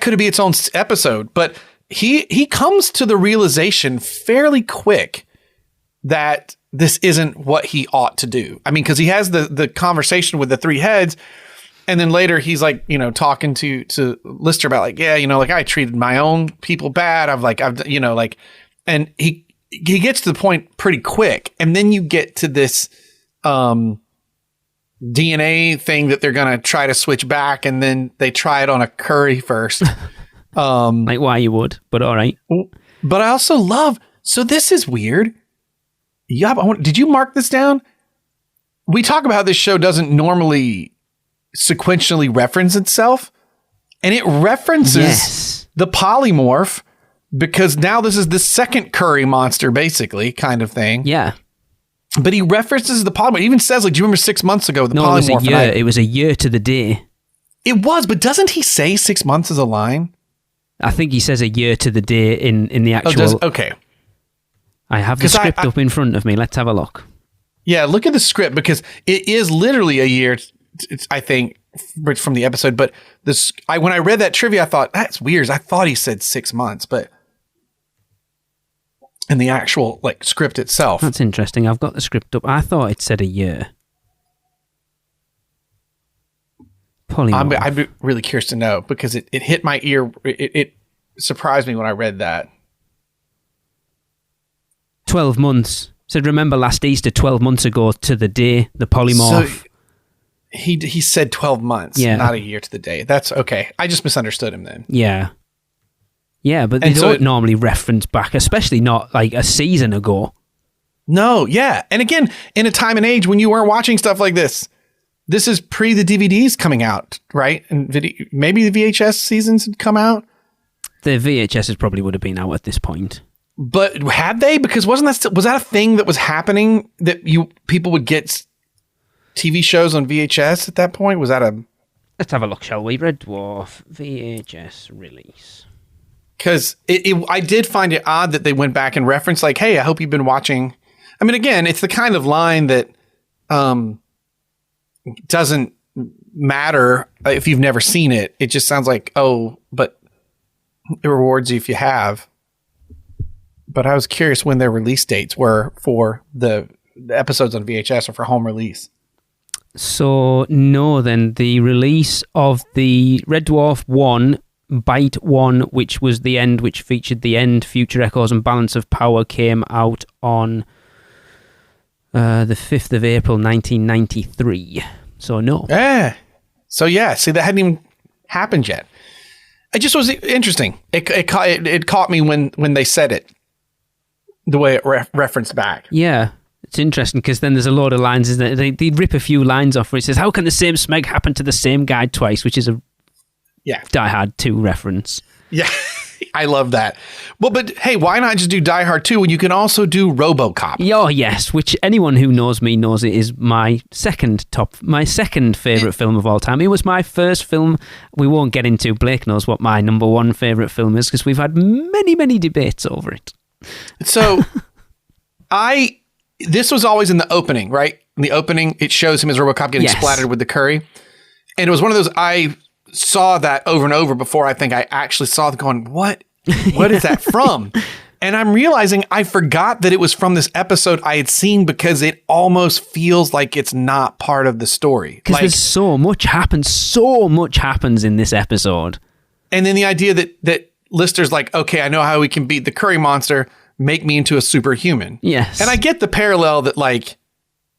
could be its own episode, but he comes to the realization fairly quick that this isn't what he ought to do. I mean, because he has the conversation with the three heads, and then later he's like, you know, talking to Lister about like, yeah, you know, like I treated my own people bad. And he gets to the point pretty quick, and then you get to this D.N.A. thing that they're gonna try to switch back, and then they try it on a curry first. Like why you would, but all right. But I also love. So this is weird. Yeah, did you mark this down? We talk about how this show doesn't normally sequentially reference itself, and it references the polymorph because now this is the second curry monster, basically, kind of thing. Yeah. But he references the polymorph. He even says, like, do you remember 6 months ago, the polymorph? It was a year. It was a year to the day. It was, but doesn't he say 6 months as a line? I think he says a year to the day in the actual... Okay. I have the script up in front of me. Let's have a look. Yeah, look at the script because it is literally a year, I think, from the episode. But when I read that trivia, I thought, that's weird. I thought he said 6 months, but... in the actual like script itself. That's interesting. I've got the script up. I thought it said a year. Polymorph. I'd be really curious to know because it hit my ear. It surprised me when I read that. 12 months. Said, remember last Easter, 12 months ago to the day, the polymorph. So he said 12 months, not a year to the day. That's okay. I just misunderstood him then. Yeah. Yeah, but they don't normally reference back, especially not like a season ago. No, yeah. And again, in a time and age when you weren't watching stuff like this, this is pre the DVDs coming out, right? And maybe the VHS seasons had come out. The VHSs probably would have been out at this point. But had they? Because was that a thing that was happening that people would get TV shows on VHS at that point? Was that a... Let's have a look, shall we? Red Dwarf VHS release. Because I did find it odd that they went back and referenced like, hey, I hope you've been watching. I mean, again, it's the kind of line that doesn't matter if you've never seen it. It just sounds like, oh, but it rewards you if you have. But I was curious when their release dates were for the episodes on VHS or for home release. So, no, then the release of the Red Dwarf 1... Bite 1, which was the end, which featured the end, Future Echoes and Balance of Power, came out on the 5th of April 1993. So no. Yeah. So yeah, see, that hadn't even happened yet. It just was interesting. It caught me when they said it, the way it referenced back. Yeah. It's interesting because then there's a load of lines, isn't it? They rip a few lines off where it says, how can the same smeg happen to the same guy twice, which is a Die Hard 2 reference. Yeah, I love that. Well, but hey, why not just do Die Hard 2 when you can also do RoboCop? Oh, yes, which anyone who knows me knows it is my second favourite film of all time. It was my first film. We won't get into, Blake knows what my number one favourite film is because we've had many, many debates over it. So, this was always in the opening, right? In the opening, it shows him as RoboCop getting splattered with the curry. And it was one of those, I saw that over and over before I think I actually saw it going, what is that from? And I'm realizing I forgot that it was from this episode I had seen because it almost feels like it's not part of the story. Because there's so much happens in this episode. And then the idea that Lister's like, okay, I know how we can beat the curry monster, make me into a superhuman. Yes. And I get the parallel that like,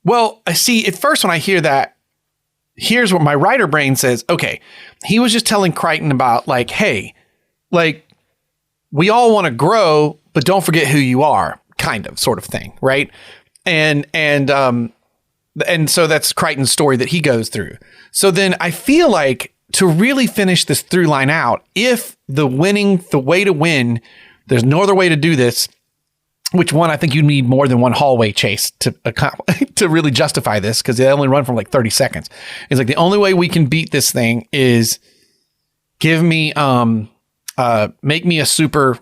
well, I see at first when I hear that, here's what my writer brain says. Okay, he was just telling Crichton about like, hey, like we all want to grow, but don't forget who you are, kind of sort of thing, right? And so that's Crichton's story that he goes through. So then I feel like to really finish this through line out, if the way to win, there's no other way to do this. Which one? I think you need more than one hallway chase to really justify this because they only run for like 30 seconds. It's like the only way we can beat this thing is give me, make me a super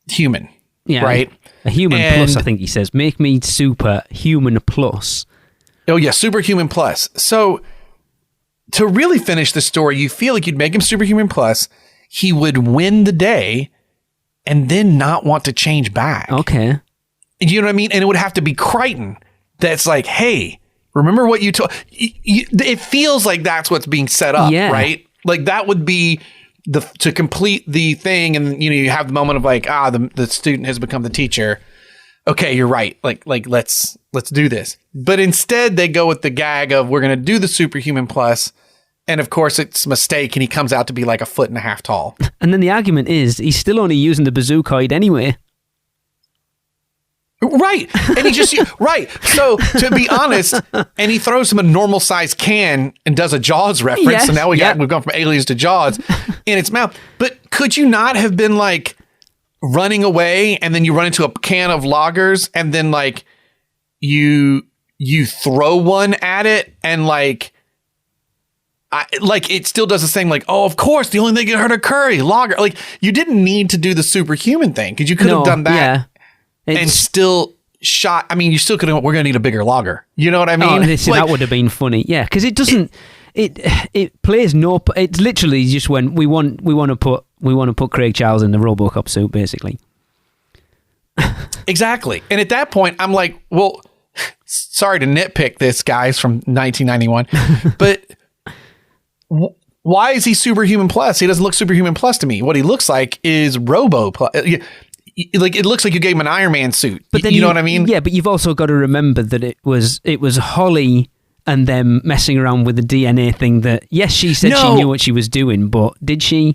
human. Yeah, right. A human plus, I think he says. Make me super human plus. Oh yeah, superhuman plus. So to really finish the story, you feel like you'd make him superhuman plus. He would win the day. And then not want to change back. Okay. You know what I mean? And it would have to be Crichton that's like, hey, remember what you told? It feels like that's what's being set up, right? Like that would be to complete the thing, and you have the moment of like, the student has become the teacher. Okay, you're right. Like let's do this. But instead, they go with the gag of we're going to do the Superhuman Plus, and of course it's a mistake, and he comes out to be like 1.5 feet tall. And then the argument is he's still only using the bazookoid anyway. Right. And he just, right. So to be honest, and he throws him a normal sized can and does a Jaws reference. Yes, so now we've gone from aliens to Jaws in its mouth. But could you not have been like running away and then you run into a can of lagers and then like you throw one at it and like it still does the same, like, oh, of course, the only thing that hurt a curry, lager. Like you didn't need to do the superhuman thing because you could have done that. Yeah. And still shot. I mean, you still could have. We're gonna need a bigger lager. You know what I mean? That would have been funny. Yeah, because it doesn't. It plays no. It's literally just when we want to put Craig Charles in the RoboCop suit, basically. Exactly. And at that point, I'm like, well, sorry to nitpick this, guys, from 1991, but why is he Superhuman Plus? He doesn't look Superhuman Plus to me. What he looks like is Robo Plus. Like it looks like you gave him an Iron Man suit. But then you know what I mean? Yeah, but you've also got to remember that it was Holly and them messing around with the DNA thing. That yes, she said she knew what she was doing, but did she?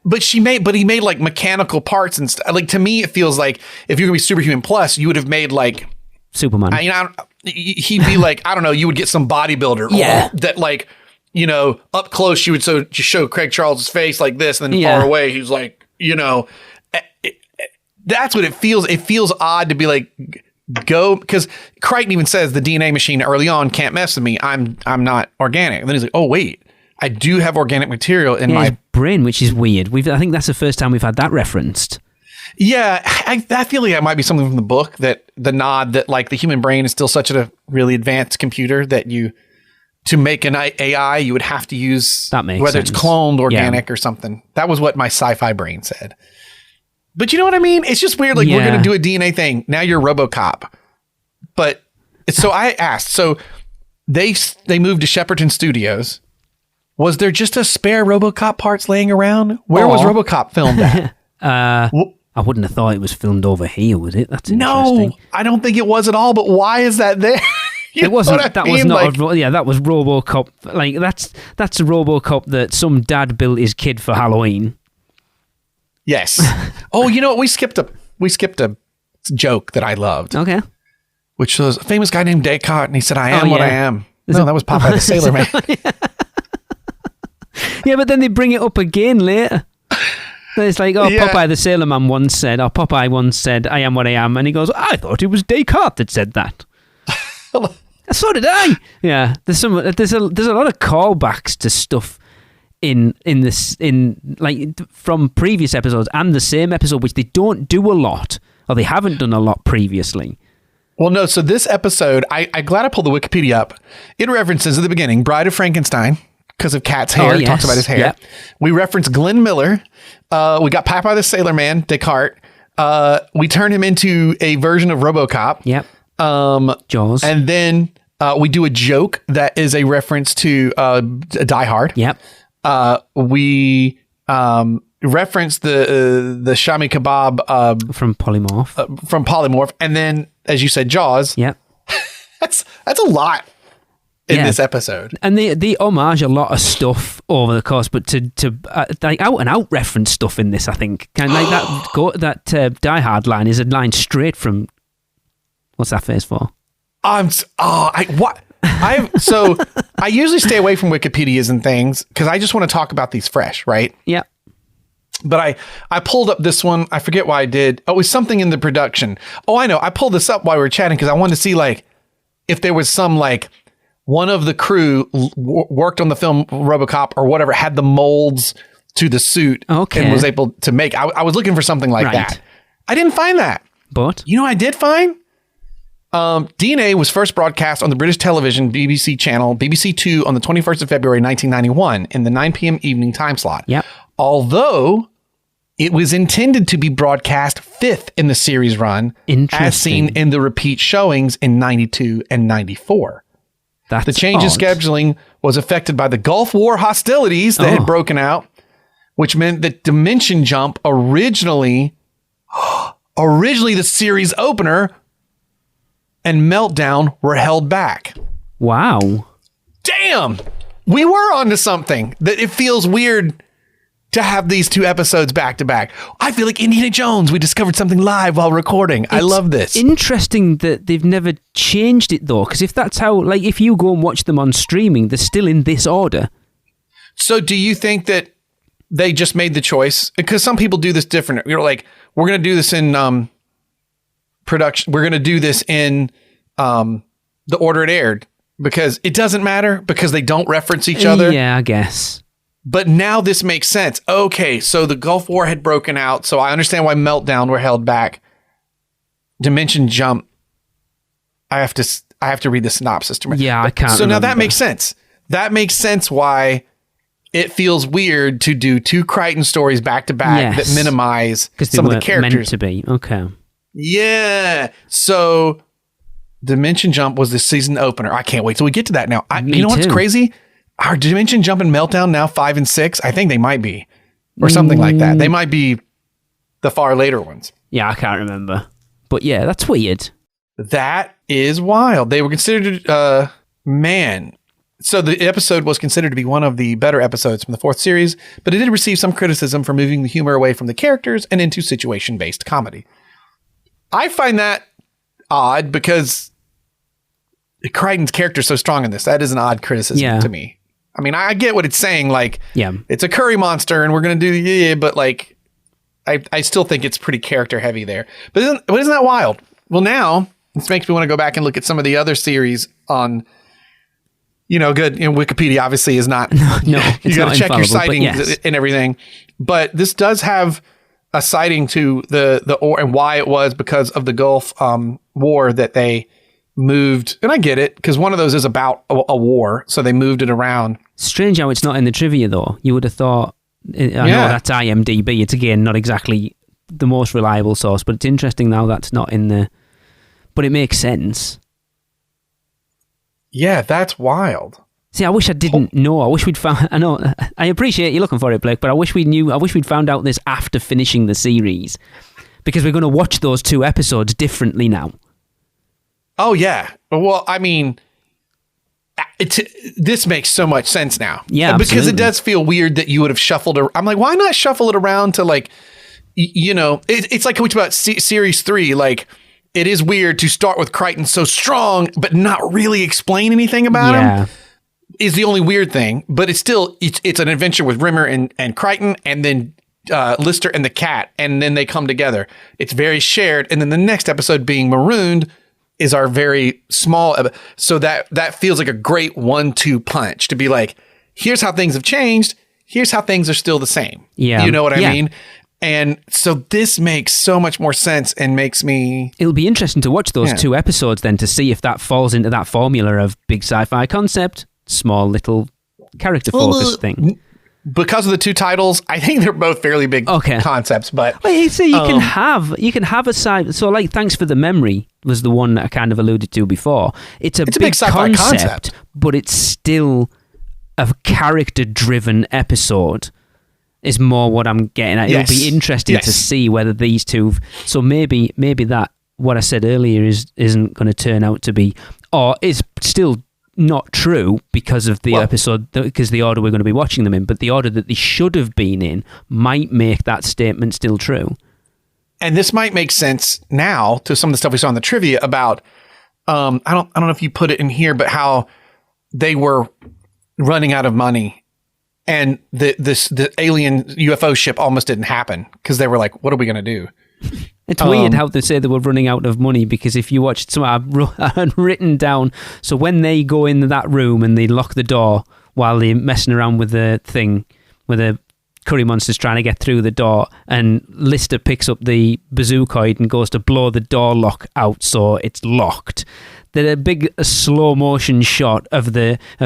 But he made like mechanical parts and stuff. Like to me, it feels like if you're gonna be Superhuman Plus, you would have made like Superman. He'd be like, I don't know. You would get some bodybuilder that like up close you would just show Craig Charles' face like this, and then far away he's like That's what it feels. It feels odd to be like, go, because Crichton even says the DNA machine early on can't mess with me. I'm not organic. And then he's like, oh wait, I do have organic material in my brain, which is weird. I think that's the first time we've had that referenced. Yeah, I feel like that might be something from the book, that the nod that like the human brain is still such a really advanced computer that to make an AI you would have to use whether it's cloned, organic or something. That was what my sci-fi brain said. But you know what I mean? It's just weird. Like we're going to do a DNA thing. Now you're RoboCop. But so I asked, so they moved to Shepperton Studios. Was there just a spare RoboCop parts laying around? Where was RoboCop filmed at? I wouldn't have thought it was filmed over here, was it? That's interesting. No, I don't think it was at all. But why is that there? It wasn't. That was not. That was RoboCop. Like that's a RoboCop that some dad built his kid for Halloween. Yes. Oh, you know what? We skipped a joke that I loved. Okay. Which was a famous guy named Descartes, and he said, "I am what I am." That was Popeye the Sailor Man. Yeah, but then they bring it up again later. It's like, Popeye the Sailor Man once said, or Popeye once said, "I am what I am," and he goes, "I thought it was Descartes that said that." So did I. Yeah, there's a lot of callbacks to stuff in from previous episodes and the same episode, which they don't do a lot, or they haven't done a lot previously. Well, no. So this episode, I'm glad I pulled the Wikipedia up. It references at the beginning Bride of Frankenstein because of Cat's hair. It talks about his hair. Yep. We reference Glenn Miller. We got Popeye the Sailor Man, Descartes. We turn him into a version of RoboCop. Yep. Jaws. And then we do a joke that is a reference to Die Hard. Yep. We reference the Shami Kebab from Polymorph. And then, as you said, Jaws. Yep. That's a lot in this episode. And they homage a lot of stuff over the course, but to like out and out reference stuff in this, I think. Kind of like that Die Hard line is a line straight from what's that face for? So I usually stay away from Wikipedias and things because I just want to talk about these fresh, right? Yeah. But I pulled up this one. I forget why I did. Oh, it was something in the production. Oh, I know. I pulled this up while we were chatting because I wanted to see like if there was some like one of the crew worked on the film RoboCop or whatever, had the molds to the suit and was able to make. I was looking for something like that. I didn't find that. But you know, I did find. D.N.A. was first broadcast on the British television BBC channel BBC 2 on the 21st of February 1991 in the 9 p.m. evening time slot. Yep. Although it was intended to be broadcast 5th in the series run, as seen in the repeat showings in 92 and 94. The change in scheduling was affected by the Gulf War hostilities that had broken out, which meant that Dimension Jump originally the series opener and Meltdown were held back. Wow. Damn. We were onto something. That it feels weird to have these 2 episodes back to back. I feel like Indiana Jones. We discovered something live while recording. I love this. Interesting that they've never changed it though, because if that's how, like, if you go and watch them on streaming, they're still in this order. So do you think that they just made the choice? Because some people do this different. You're like, we're going to do this in production. We're going to do this in the order it aired, because it doesn't matter, because they don't reference each other. Yeah, I guess. But now this makes sense. Okay, so the Gulf War had broken out, so I understand why Meltdown were held back. Dimension Jump. I have to read the synopsis to remember. Yeah, I can't. So now that makes sense. That makes sense why it feels weird to do 2 Crichton stories back to back that minimize some of the characters. Meant to be. Okay. Yeah. So Dimension Jump was the season opener. I can't wait till we get to that now. You know what's crazy? Are Dimension Jump and Meltdown now 5 and 6? I think they might be. Or something like that. They might be the far later ones. Yeah, I can't remember. But yeah, that's weird. That is wild. They were considered, So the episode was considered to be one of the better episodes from the 4th series, but it did receive some criticism for moving the humor away from the characters and into situation-based comedy. I find that odd because Crichton's character is so strong in this. That is an odd criticism to me. I mean, I get what it's saying. Like, it's a curry monster and we're going to do, but like, I still think it's pretty character heavy there. But isn't that wild? Well, now this makes me want to go back and look at some of the other series on, Wikipedia obviously is not, no, you got to check your sightings and everything. But this does have a citing to and why it was because of the Gulf War that they moved, and I get it, because one of those is about a war, so they moved it around. Strange how it's not in the trivia, though. You would have thought, I know that's IMDb, it's again not exactly the most reliable source, but it's interesting now that's not in the, but it makes sense. Yeah, that's wild. See, I wish I didn't know. I wish we'd found, I appreciate you looking for it, Blake, but I wish we'd found out this after finishing the series, because we're going to watch those 2 episodes differently now. Oh, yeah. Well, I mean, this makes so much sense now. Yeah, because absolutely. it does feel weird that you would have shuffled. I'm like, why not shuffle it around to like, it's like we talked about series 3. Like, it is weird to start with Crichton so strong, but not really explain anything about him. Is the only weird thing. But it's still, it's an adventure with Rimmer and Crichton, and then Lister and the cat, and then they come together. It's very shared. And then the next episode being Marooned is our very small, so that feels like a great 1-2 punch to be like, here's how things have changed, here's how things are still the same. Yeah, you know what I mean? And so this makes so much more sense and makes me... It'll be interesting to watch those 2 episodes then to see if that falls into that formula of big sci-fi concept, small little character focused thing. Because of the 2 titles, I think they're both fairly big concepts. But well, so you can have a side. So, like, Thanks for the Memory was the one that I kind of alluded to before. It's a big sci-fi concept, but it's still a character-driven episode. Is more what I'm getting at. It'll be interesting to see whether these 2. So maybe that what I said earlier isn't going to turn out to be, or is still not true because of the episode, because the order we're going to be watching them in, but the order that they should have been in might make that statement still true. And this might make sense now to some of the stuff we saw in the trivia about, I don't know if you put it in here, but how they were running out of money and the alien UFO ship almost didn't happen because they were like, what are we going to do? It's weird how they say they were running out of money, because if you watch some, I've written down, so when they go in that room and they lock the door while they're messing around with the thing, with the curry monster's trying to get through the door, and Lister picks up the bazookoid and goes to blow the door lock out so it's locked. There's a big slow motion shot of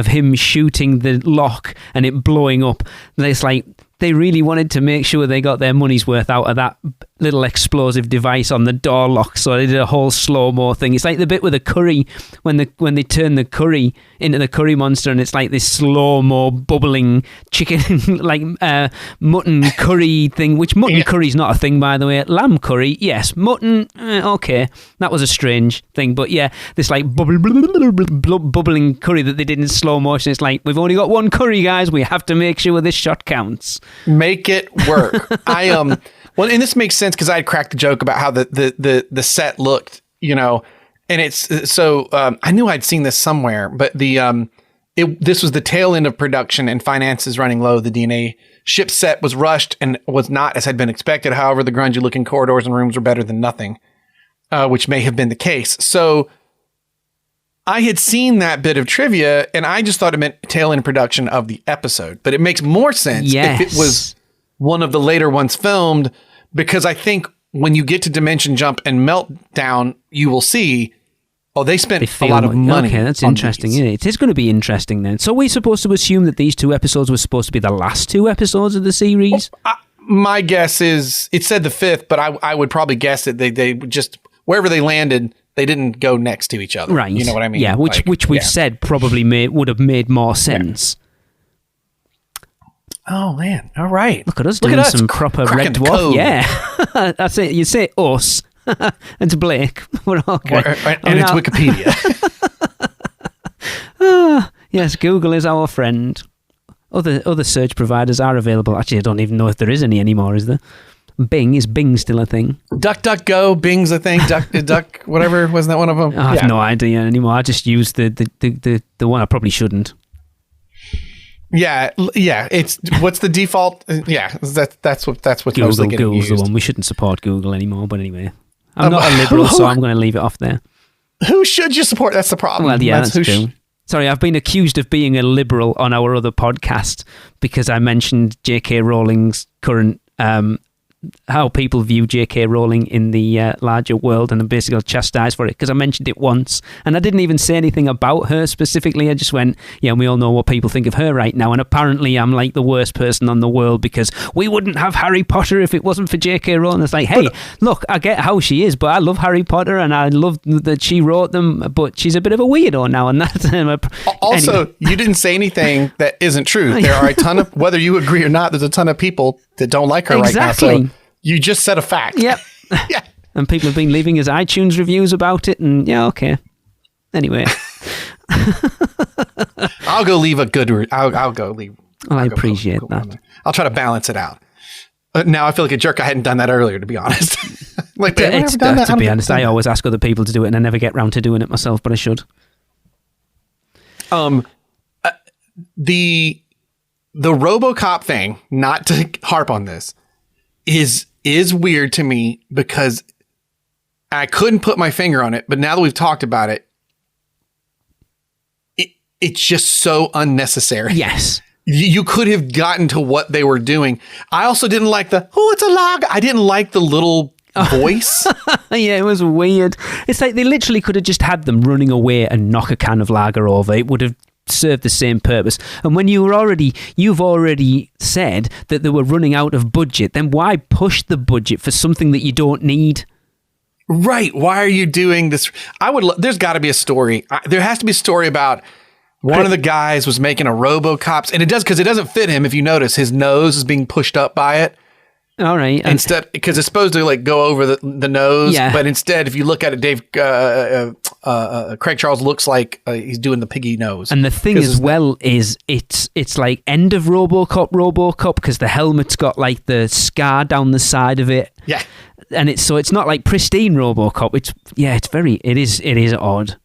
him shooting the lock and it blowing up. And it's like, they really wanted to make sure they got their money's worth out of that little explosive device on the door lock, so they did a whole slow-mo thing. It's like the bit with the curry, when they turn the curry into the curry monster, and it's like this slow-mo bubbling chicken, like mutton curry thing, which mutton curry's not a thing, by the way. Lamb curry, yes. Mutton, okay. That was a strange thing, but yeah, this like bubbling curry that they did in slow motion. It's like, we've only got one curry, guys. We have to make sure this shot counts. Make it work. Well, and this makes sense because I had cracked the joke about how the set looked, and it's so I knew I'd seen this somewhere, but this was the tail end of production and finances running low. The D.N.A. ship set was rushed and was not as had been expected. However, the grungy looking corridors and rooms were better than nothing, which may have been the case. So I had seen that bit of trivia and I just thought it meant tail end production of the episode, but it makes more sense if it was one of the later ones filmed, because I think when you get to Dimension Jump and Meltdown, you will see, they spent a lot of money. Okay, that's interesting. Yeah, it is going to be interesting then. So we're supposed to assume that these 2 episodes were supposed to be the last 2 episodes of the series? My guess is, it said the 5th, but I would probably guess that they just, wherever they landed, they didn't go next to each other. Right. You know what I mean? Yeah, which we've said probably would have made more sense. Oh, man. All right. Look at us doing some proper Red Dwarf. Yeah. That's it. You say us. It's Blake. We're okay. And it's Wikipedia. Yes, Google is our friend. Other search providers are available. Actually, I don't even know if there is any anymore, is there? Is Bing still a thing? DuckDuckGo, Bing's a thing. Duck, whatever. Wasn't that one of them? I have no idea anymore. I just use the one I probably shouldn't. Yeah. It's what's the default? Yeah, that's what's mostly getting Google's used. the one. We shouldn't support Google anymore. But anyway, I'm not a liberal, so I'm going to leave it off there. Who should you support? That's the problem. Well, yeah, that's true. Sorry, I've been accused of being a liberal on our other podcast because I mentioned J.K. Rowling's current how people view J.K. Rowling in the larger world, and I'm basically chastised for it because I mentioned it once and I didn't even say anything about her specifically. I just went, yeah, we all know what people think of her right now, and apparently I'm like the worst person on the world because we wouldn't have Harry Potter if it wasn't for J.K. Rowling. It's like, hey, look, I get how she is, but I love Harry Potter and I love that she wrote them, but she's a bit of a weirdo now, and that's also, anyway. You didn't say anything that isn't true. There are a ton of, whether you agree or not, there's a ton of people that don't like her right now. So you just said a fact. Yep. Yeah. And people have been leaving us iTunes reviews about it, and yeah, okay. Anyway. I'll go leave a good I'll go leave. I appreciate that. I'll try to balance it out. Now I feel like a jerk. I hadn't done that earlier, to be honest. Like, to be honest, I always ask other people to do it, and I never get round to doing it myself, but I should. The RoboCop thing, not to harp on this, is weird to me because I couldn't put my finger on it, but now that we've talked about it, it's just so unnecessary. Yes. You could have gotten to what they were doing. I also didn't like it's a log. I didn't like the little voice. Yeah, it was weird. It's like they literally could have just had them running away and knock a can of lager over. It would have served the same purpose. And when you've already said that they were running out of budget, then why push the budget for something that you don't need? Right. Why are you doing this? There's got to be a story. There has to be a story about one of the guys was making a RoboCop, and it does, because it doesn't fit him. If you notice, his nose is being pushed up by it. All right. Instead, because it's supposed to like go over the nose, yeah. But instead, if you look at it, Craig Charles looks like he's doing the piggy nose. And the thing as well is it's like end of RoboCop because the helmet's got like the scar down the side of it. Yeah. And it's not like pristine RoboCop. It is odd.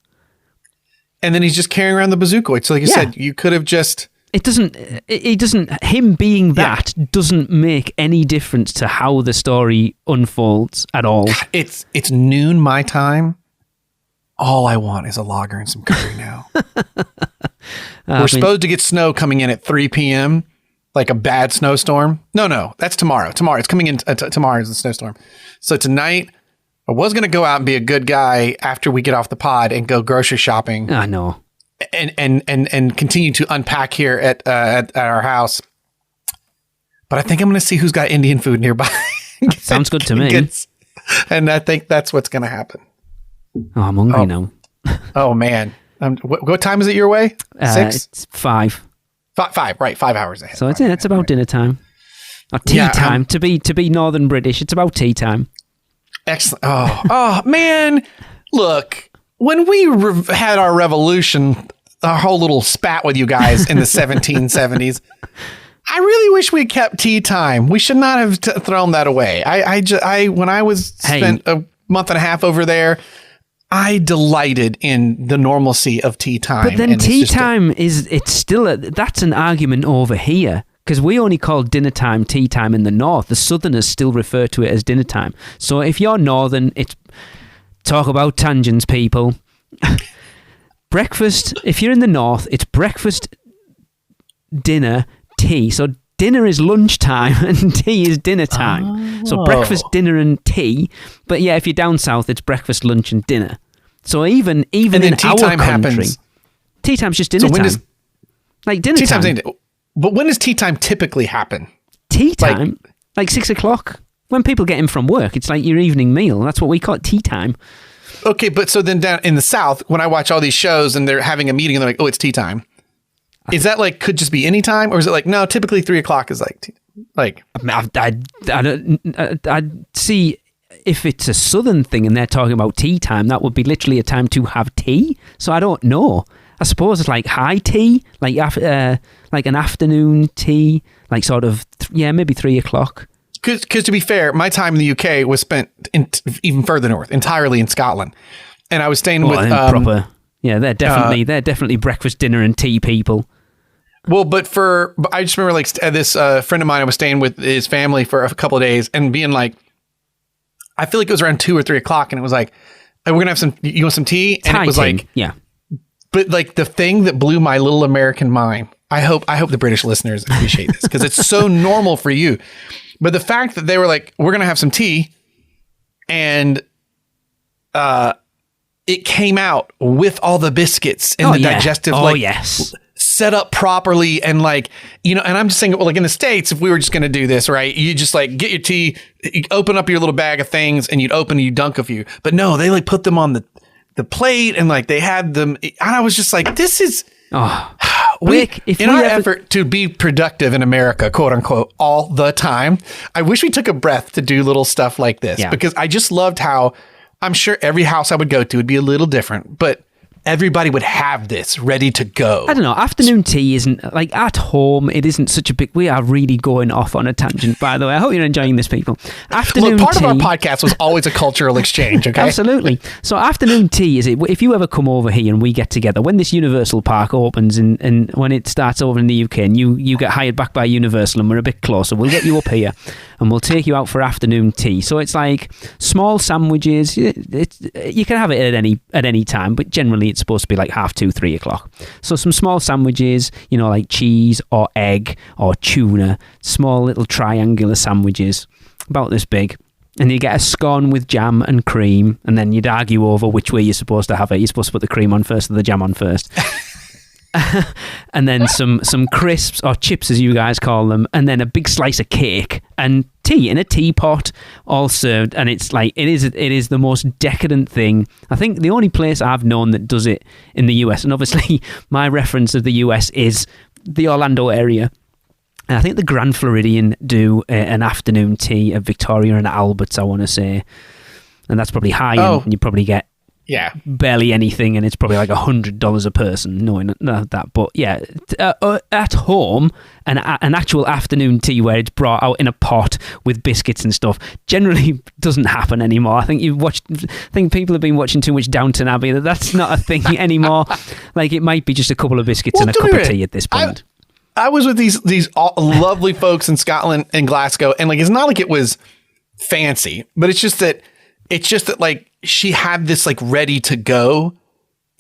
And then he's just carrying around the bazooka. So like you said, you could have just... Him being that doesn't make any difference to how the story unfolds at all. It's noon my time. All I want is a lager and some curry now. We're supposed to get snow coming in at 3 p.m., like a bad snowstorm. No, that's tomorrow. It's coming in, tomorrow is the snowstorm. So tonight... I was going to go out and be a good guy after we get off the pod and go grocery shopping. I know. And continue to unpack here at our house. but I think I'm going to see who's got Indian food nearby. Sounds good to me. And I think that's what's going to happen. Oh, I'm hungry now. Oh, man. What time is it your way? 6? It's 5. 5, right. 5 hours ahead. So it's about dinner time. Or tea time. To be Northern British, it's about tea time. Excellent. Oh, man. Look, when we had our revolution, our whole little spat with you guys in the 1770s, I really wish we kept tea time. We should not have thrown that away. When I was spent a month and a half over there, I delighted in the normalcy of tea time. But then tea time it's still that's an argument over here. Because we only call dinner time tea time in the north. The southerners still refer to it as dinner time. So if you're northern, it's talk about tangents, people. Breakfast, if you're in the north, it's breakfast, dinner, tea. So dinner is lunchtime and tea is dinner time. So breakfast, dinner and tea. But yeah, if you're down south, it's breakfast, lunch and dinner. So even in our country, happens. Tea time's just dinner time. Like dinner time. But when does tea time typically happen? Tea time? Like 6 o'clock? When people get in from work, it's like your evening meal. That's what we call it, tea time. Okay, but so then down in the South, when I watch all these shows and they're having a meeting and they're like, oh, it's tea time. Is that like, could just be any time? Or is it like, no, typically 3 o'clock is like, I'd see if it's a Southern thing and they're talking about tea time, that would be literally a time to have tea. So I don't know. I suppose it's like high tea, like an afternoon tea, like sort of, maybe 3 o'clock. Because to be fair, my time in the UK was spent even further north, entirely in Scotland. And I was staying with... proper. Yeah, they're definitely breakfast, dinner and tea people. Well, but I just remember like this friend of mine, I was staying with his family for a couple of days and being like, I feel like it was around 2 or 3 o'clock and it was like, hey, we're going to have you want some tea? And it was like... Yeah. But like the thing that blew my little American mind, I hope the British listeners appreciate this because it's so normal for you. But the fact that they were like, we're going to have some tea and it came out with all the biscuits and digestive set up properly. And like, and I'm just saying, well, like in the States, if we were just going to do this, right, you just like get your tea, you open up your little bag of things and you dunk a few. But no, they like put them on the plate and like they had them. And I was just like, this is... effort to be productive in America, quote unquote, all the time, I wish we took a breath to do little stuff like this because I just loved how I'm sure every house I would go to would be a little different, but everybody would have this ready to go. I don't know. Afternoon tea isn't like at home. It isn't such a big. We are really going off on a tangent, by the way. I hope you're enjoying this, people. Afternoon part of our podcast was always a cultural exchange. Okay, absolutely. So afternoon tea is it? If you ever come over here and we get together when this Universal Park opens and when it starts over in the UK and you get hired back by Universal and we're a bit closer, we'll get you up here and we'll take you out for afternoon tea. So it's like small sandwiches. You can have it at any time, but generally it's supposed to be like 2:30, 3 o'clock. So some small sandwiches, like cheese or egg or tuna, small little triangular sandwiches about this big. And you get a scone with jam and cream, and then you'd argue over which way you're supposed to have it. You're supposed to put the cream on first or the jam on first. And then some crisps or chips, as you guys call them, and then a big slice of cake and tea in a teapot, all served. And it's like it is the most decadent thing. I think the only place I've known that does it in the US, and obviously my reference of the US is the Orlando area. And I think the Grand Floridian do an afternoon tea at Victoria and Albert's, I want to say, and that's probably high end. And you probably get barely anything, and it's probably like $100 a person, knowing that. But yeah, at home, an actual afternoon tea where it's brought out in a pot with biscuits and stuff generally doesn't happen anymore. I think people have been watching too much Downton Abbey. That's not a thing anymore. Like it might be just a couple of biscuits and a cup of tea at this point. I was with these lovely folks in Scotland and Glasgow, and like it's not like it was fancy, but it's just that like she had this like ready to go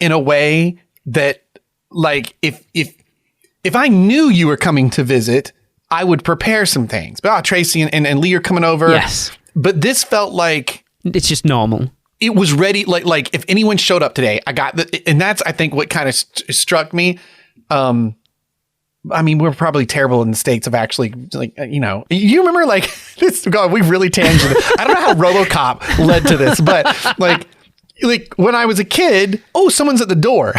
in a way that like if I knew you were coming to visit, I would prepare some things. But Tracy and Lee are coming over. Yes. But this felt like it's just normal. It was ready. Like if anyone showed up today, I got and that's I think what kind of struck me. I mean, we're probably terrible in the States of actually, like, you remember like this, God, we really tangented. I don't know how RoboCop led to this, but like when I was a kid, someone's at the door.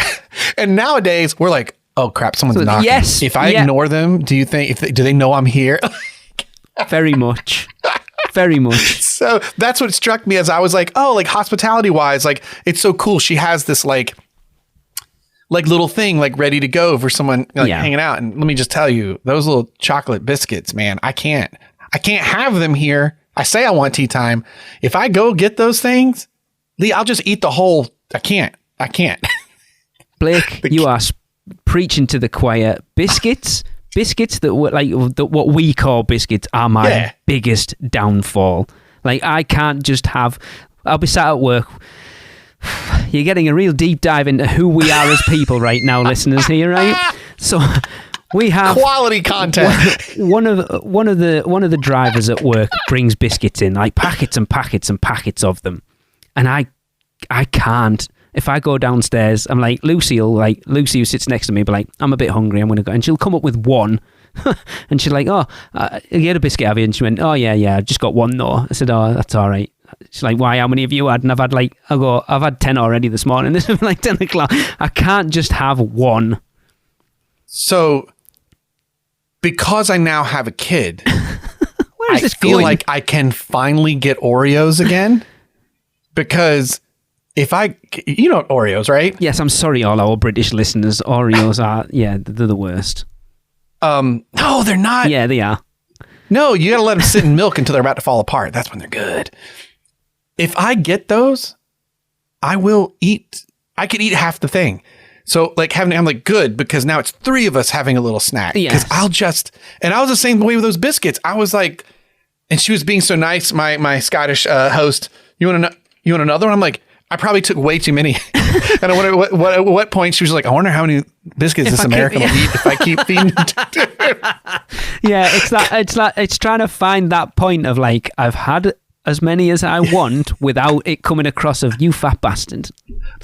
And nowadays we're like, oh crap, someone's knocking. Yes. If I ignore them, do you think, do they know I'm here? Very much. Very much. So that's what struck me as I was like, oh, like hospitality wise, like it's so cool. She has this like little thing like ready to go for someone hanging out. And let me just tell you, those little chocolate biscuits, man, I can't have them here. I say I want tea time. If I go get those things, Lee, I'll just eat the whole. I can't. Blake, you are preaching to the choir. Biscuits that were like what we call biscuits are my biggest downfall. Like I can't just have. I'll be sat at work. You're getting a real deep dive into who we are as people right now, listeners. Here, right? So we have quality content. One of the drivers at work brings biscuits in, like packets and packets and packets of them, and I can't. If I go downstairs, I'm like, Lucy who sits next to me, be like, I'm a bit hungry, I'm going to go. And she'll come up with one. And she's like, you had a biscuit, have you? And she went, oh, yeah, I just got one though. I said, oh, that's all right. She's like, why, how many have you had? And I've had 10 already this morning. This is like 10 o'clock. I can't just have one. So, because I now have a kid, Where is this feel going? like I can finally get Oreos again. Because... if I, Oreos, right? Yes, I'm sorry, all our British listeners. Oreos are, they're the worst. No, they're not. Yeah, they are. No, you got to let them sit in milk until they're about to fall apart. That's when they're good. If I get those, I will eat. I could eat half the thing. So like I'm like, good, because now it's 3 of us having a little snack. Because Yes. and I was the same way with those biscuits. I was like, and she was being so nice. My Scottish host, you want another one? I'm like, I probably took way too many. And I wonder at what point she was like, I wonder how many biscuits this American will eat if I keep feeding it. Yeah, it's trying to find that point of like, I've had as many as I want without it coming across of you fat bastard.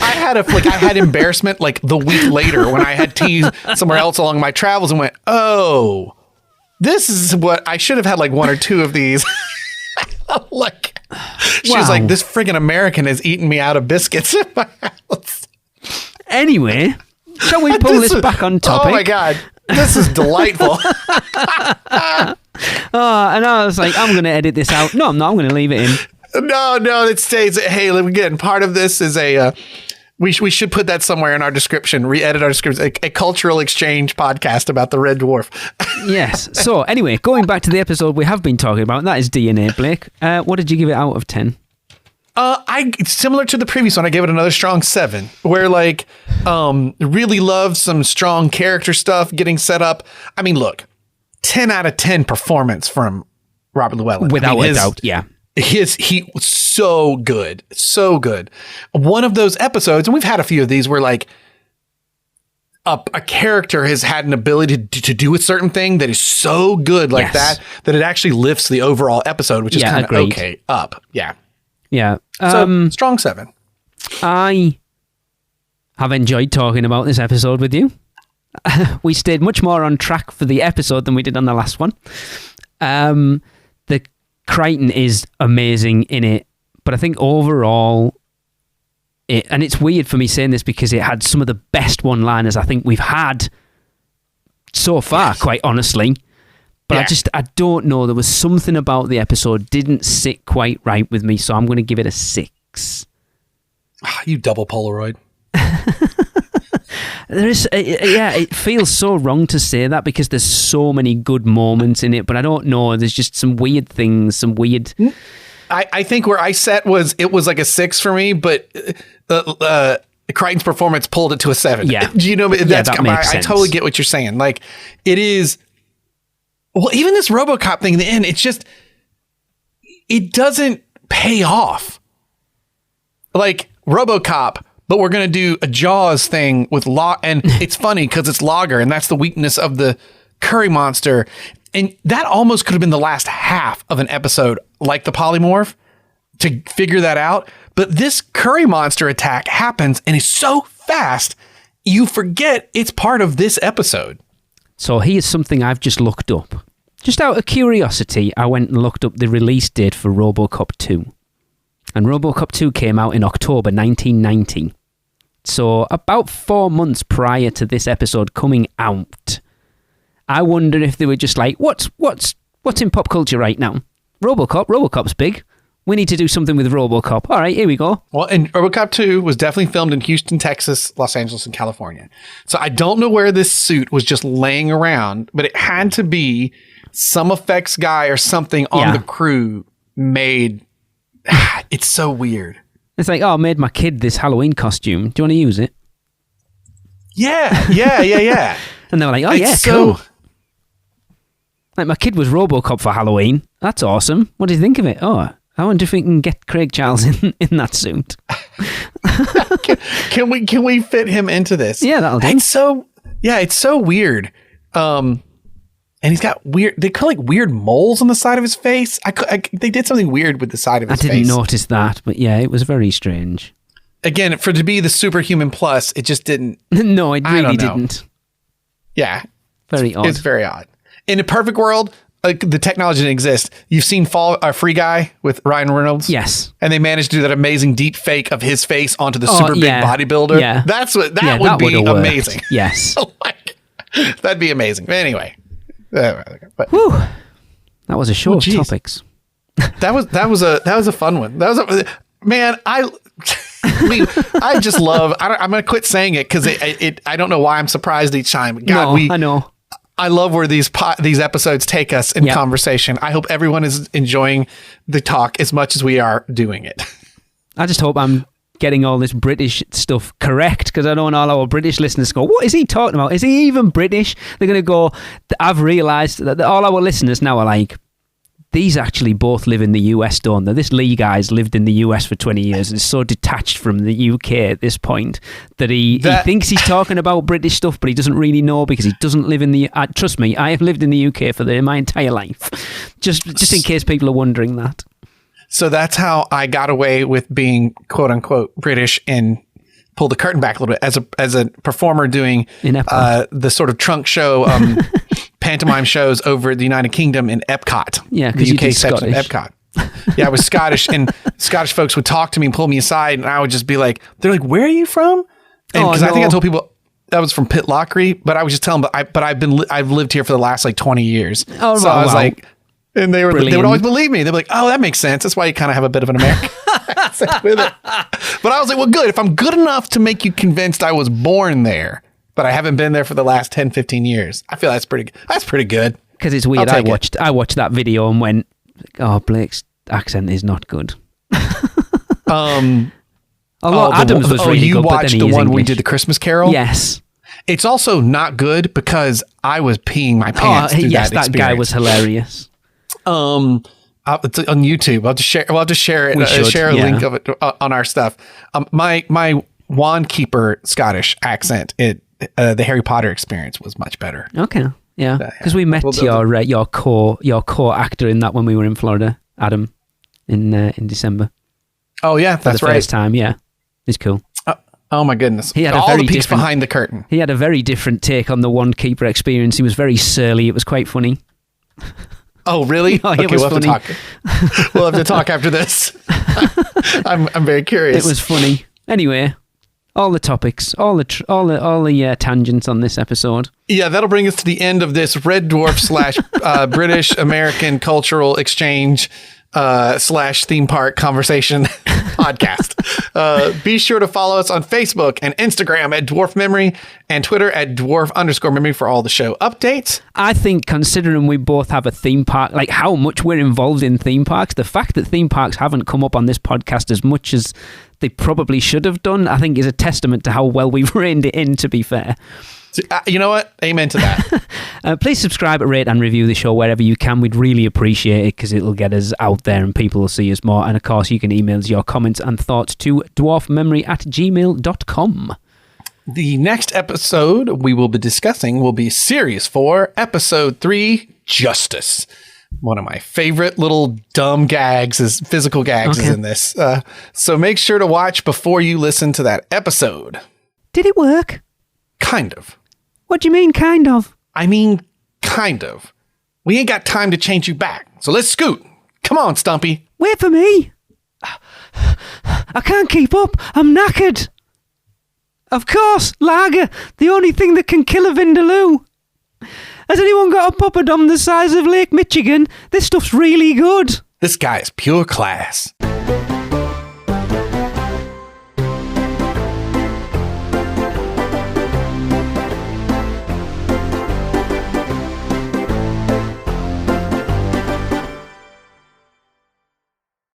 I had embarrassment like the week later when I had tea somewhere else along my travels and went, oh, this is what I should have had, like 1 or 2 of these. Like, she was like, this friggin' American has eaten me out of biscuits in my house. Anyway, shall we pull this back on topic? Oh my God, this is delightful. And I was like, I'm going to edit this out. No, I'm not. I'm going to leave it in. No, it stays. Hey, again, part of this is we should put that somewhere in our description, re-edit our description, a cultural exchange podcast about the Red Dwarf. Yes. So anyway, going back to the episode we have been talking about, that is D.N.A, Blake. What did you give it out of 10? Similar to the previous one, I gave it another strong 7, where like, really loved some strong character stuff getting set up. I mean, look, 10 out of 10 performance from Robert Llewellyn. Without a doubt, yeah. He was so good. One of those episodes, and we've had a few of these where like a character has had an ability to do a certain thing that is so good like that it actually lifts the overall episode, which is kind of okay up. Yeah. Yeah. So strong 7. I have enjoyed talking about this episode with you. We stayed much more on track for the episode than we did on the last one. The Crichton is amazing in it, but I think overall, and it's weird for me saying this because it had some of the best one-liners I think we've had so far, quite honestly. But I don't know. There was something about the episode didn't sit quite right with me, so I'm going to give it a 6. You double Polaroid. It feels so wrong to say that because there's so many good moments in it, but I don't know. There's just some weird things, I think where I set it was like a 6 for me, but Crichton's performance pulled it to a 7. Yeah. Do you know? That makes sense. I totally get what you're saying. Like, it is. Well, even this RoboCop thing in the end, it doesn't pay off. Like RoboCop, but we're going to do a Jaws thing with and it's funny because it's Lager, and that's the weakness of the Curry Monster. And that almost could have been the last half of an episode, like the Polymorph, to figure that out. But this Curry Monster attack happens and is so fast, you forget it's part of this episode. So here's something I've just looked up. Just out of curiosity, I went and looked up the release date for RoboCop 2. And RoboCop 2 came out in October 1990. So about 4 months prior to this episode coming out. I wonder if they were just like, what's in pop culture right now? RoboCop's big. We need to do something with RoboCop. All right, here we go. Well, and RoboCop 2 was definitely filmed in Houston, Texas, Los Angeles, and California. So I don't know where this suit was just laying around, but it had to be some effects guy or something on the crew made. It's so weird. It's like, oh, I made my kid this Halloween costume. Do you want to use it? Yeah. And they were like, oh, yeah, cool. Like, my kid was RoboCop for Halloween. That's awesome. What do you think of it? Oh, I wonder if we can get Craig Charles in that suit. Can we fit him into this? Yeah, that'll do. It's so weird. And he's got weird. They call like weird moles on the side of his face. They did something weird with the side of his face. I didn't notice that, but yeah, it was very strange. Again, for it to be the Superhuman Plus, it just didn't. No, it really didn't. Yeah, very odd. It's very odd. In a perfect world, like the technology didn't exist. You've seen Free Guy with Ryan Reynolds? Yes. And they managed to do that amazing deep fake of his face onto the super big bodybuilder. Yeah. That would be amazing. Yes. That'd be amazing. But anyway. But, whew. That was a show of topics. That was a fun one. I just love. I'm going to quit saying it because I don't know why I'm surprised each time. God, I know. I love where these episodes take us in conversation. I hope everyone is enjoying the talk as much as we are doing it. I just hope I'm getting all this British stuff correct, because I don't want all our British listeners to go, what is he talking about? Is he even British? They're going to go, I've realised that all our listeners now are like, these actually both live in the US, don't they? This Lee guy's lived in the US for 20 years and is so detached from the UK at this point that he thinks he's talking about British stuff, but he doesn't really know because he doesn't live in the... trust me, I have lived in the UK for my entire life. Just in case people are wondering that. So that's how I got away with being quote unquote British and pull the curtain back a little bit as a performer doing the sort of trunk show pantomime shows over the United Kingdom in Epcot. Yeah, the UK section of Epcot. Yeah, I was Scottish, and Scottish folks would talk to me and pull me aside, and I would just be like, they're like, where are you from? And because I think I told people I was from Pitlochry, but I was just telling them, I've lived here for the last like 20I years. Oh, so I was like, and they would always believe me. They'd be like, oh, that makes sense. That's why you kind of have a bit of an American accent with it. But I was like, well, good. If I'm good enough to make you convinced I was born there, but I haven't been there for the last 10, 15 years, I feel that's pretty good. Because it's weird. I watched that video and went, oh, Blake's accent is not good. Although Adam's was really good. You watched the one we did the Christmas Carol? Yes. It's also not good because I was peeing my pants through that experience. That guy was hilarious. It's on YouTube. We'll have to share it. Share a link of it on our stuff. My wand keeper Scottish accent, the Harry Potter experience was much better. Okay, yeah, because we met your co-actor in that when we were in Florida, Adam, in December. Oh yeah, that's right. First time, yeah, it's cool. Oh my goodness! He had all the peeks behind the curtain. He had a very different take on the wand keeper experience. He was very surly. It was quite funny. Oh, really? Oh, okay, we'll have to talk. We'll have to talk after this. I'm very curious. It was funny. Anyway, all the topics, all the tangents on this episode. Yeah, that'll bring us to the end of this Red Dwarf / British American cultural exchange / theme park conversation podcast. Be sure to follow us on Facebook and Instagram at Dwarf Memory and Twitter at Dwarf_Memory for all the show updates. I think considering we both have a theme park, like how much we're involved in theme parks, the fact that theme parks haven't come up on this podcast as much as they probably should have done, I think is a testament to how well we've reined it in, to be fair. You know what? Amen to that. Please subscribe, rate, and review the show wherever you can. We'd really appreciate it because it'll get us out there and people will see us more. And of course, you can email us your comments and thoughts to dwarfmemory@gmail.com. The next episode we will be discussing will be Series 4, Episode 3, Justice. One of my favorite little dumb physical gags is in this. So make sure to watch before you listen to that episode. Did it work? Kind of. What do you mean, kind of? I mean, kind of. We ain't got time to change you back, so let's scoot. Come on, Stumpy. Wait for me. I can't keep up. I'm knackered. Of course, lager, the only thing that can kill a vindaloo. Has anyone got a poppadom the size of Lake Michigan? This stuff's really good. This guy is pure class.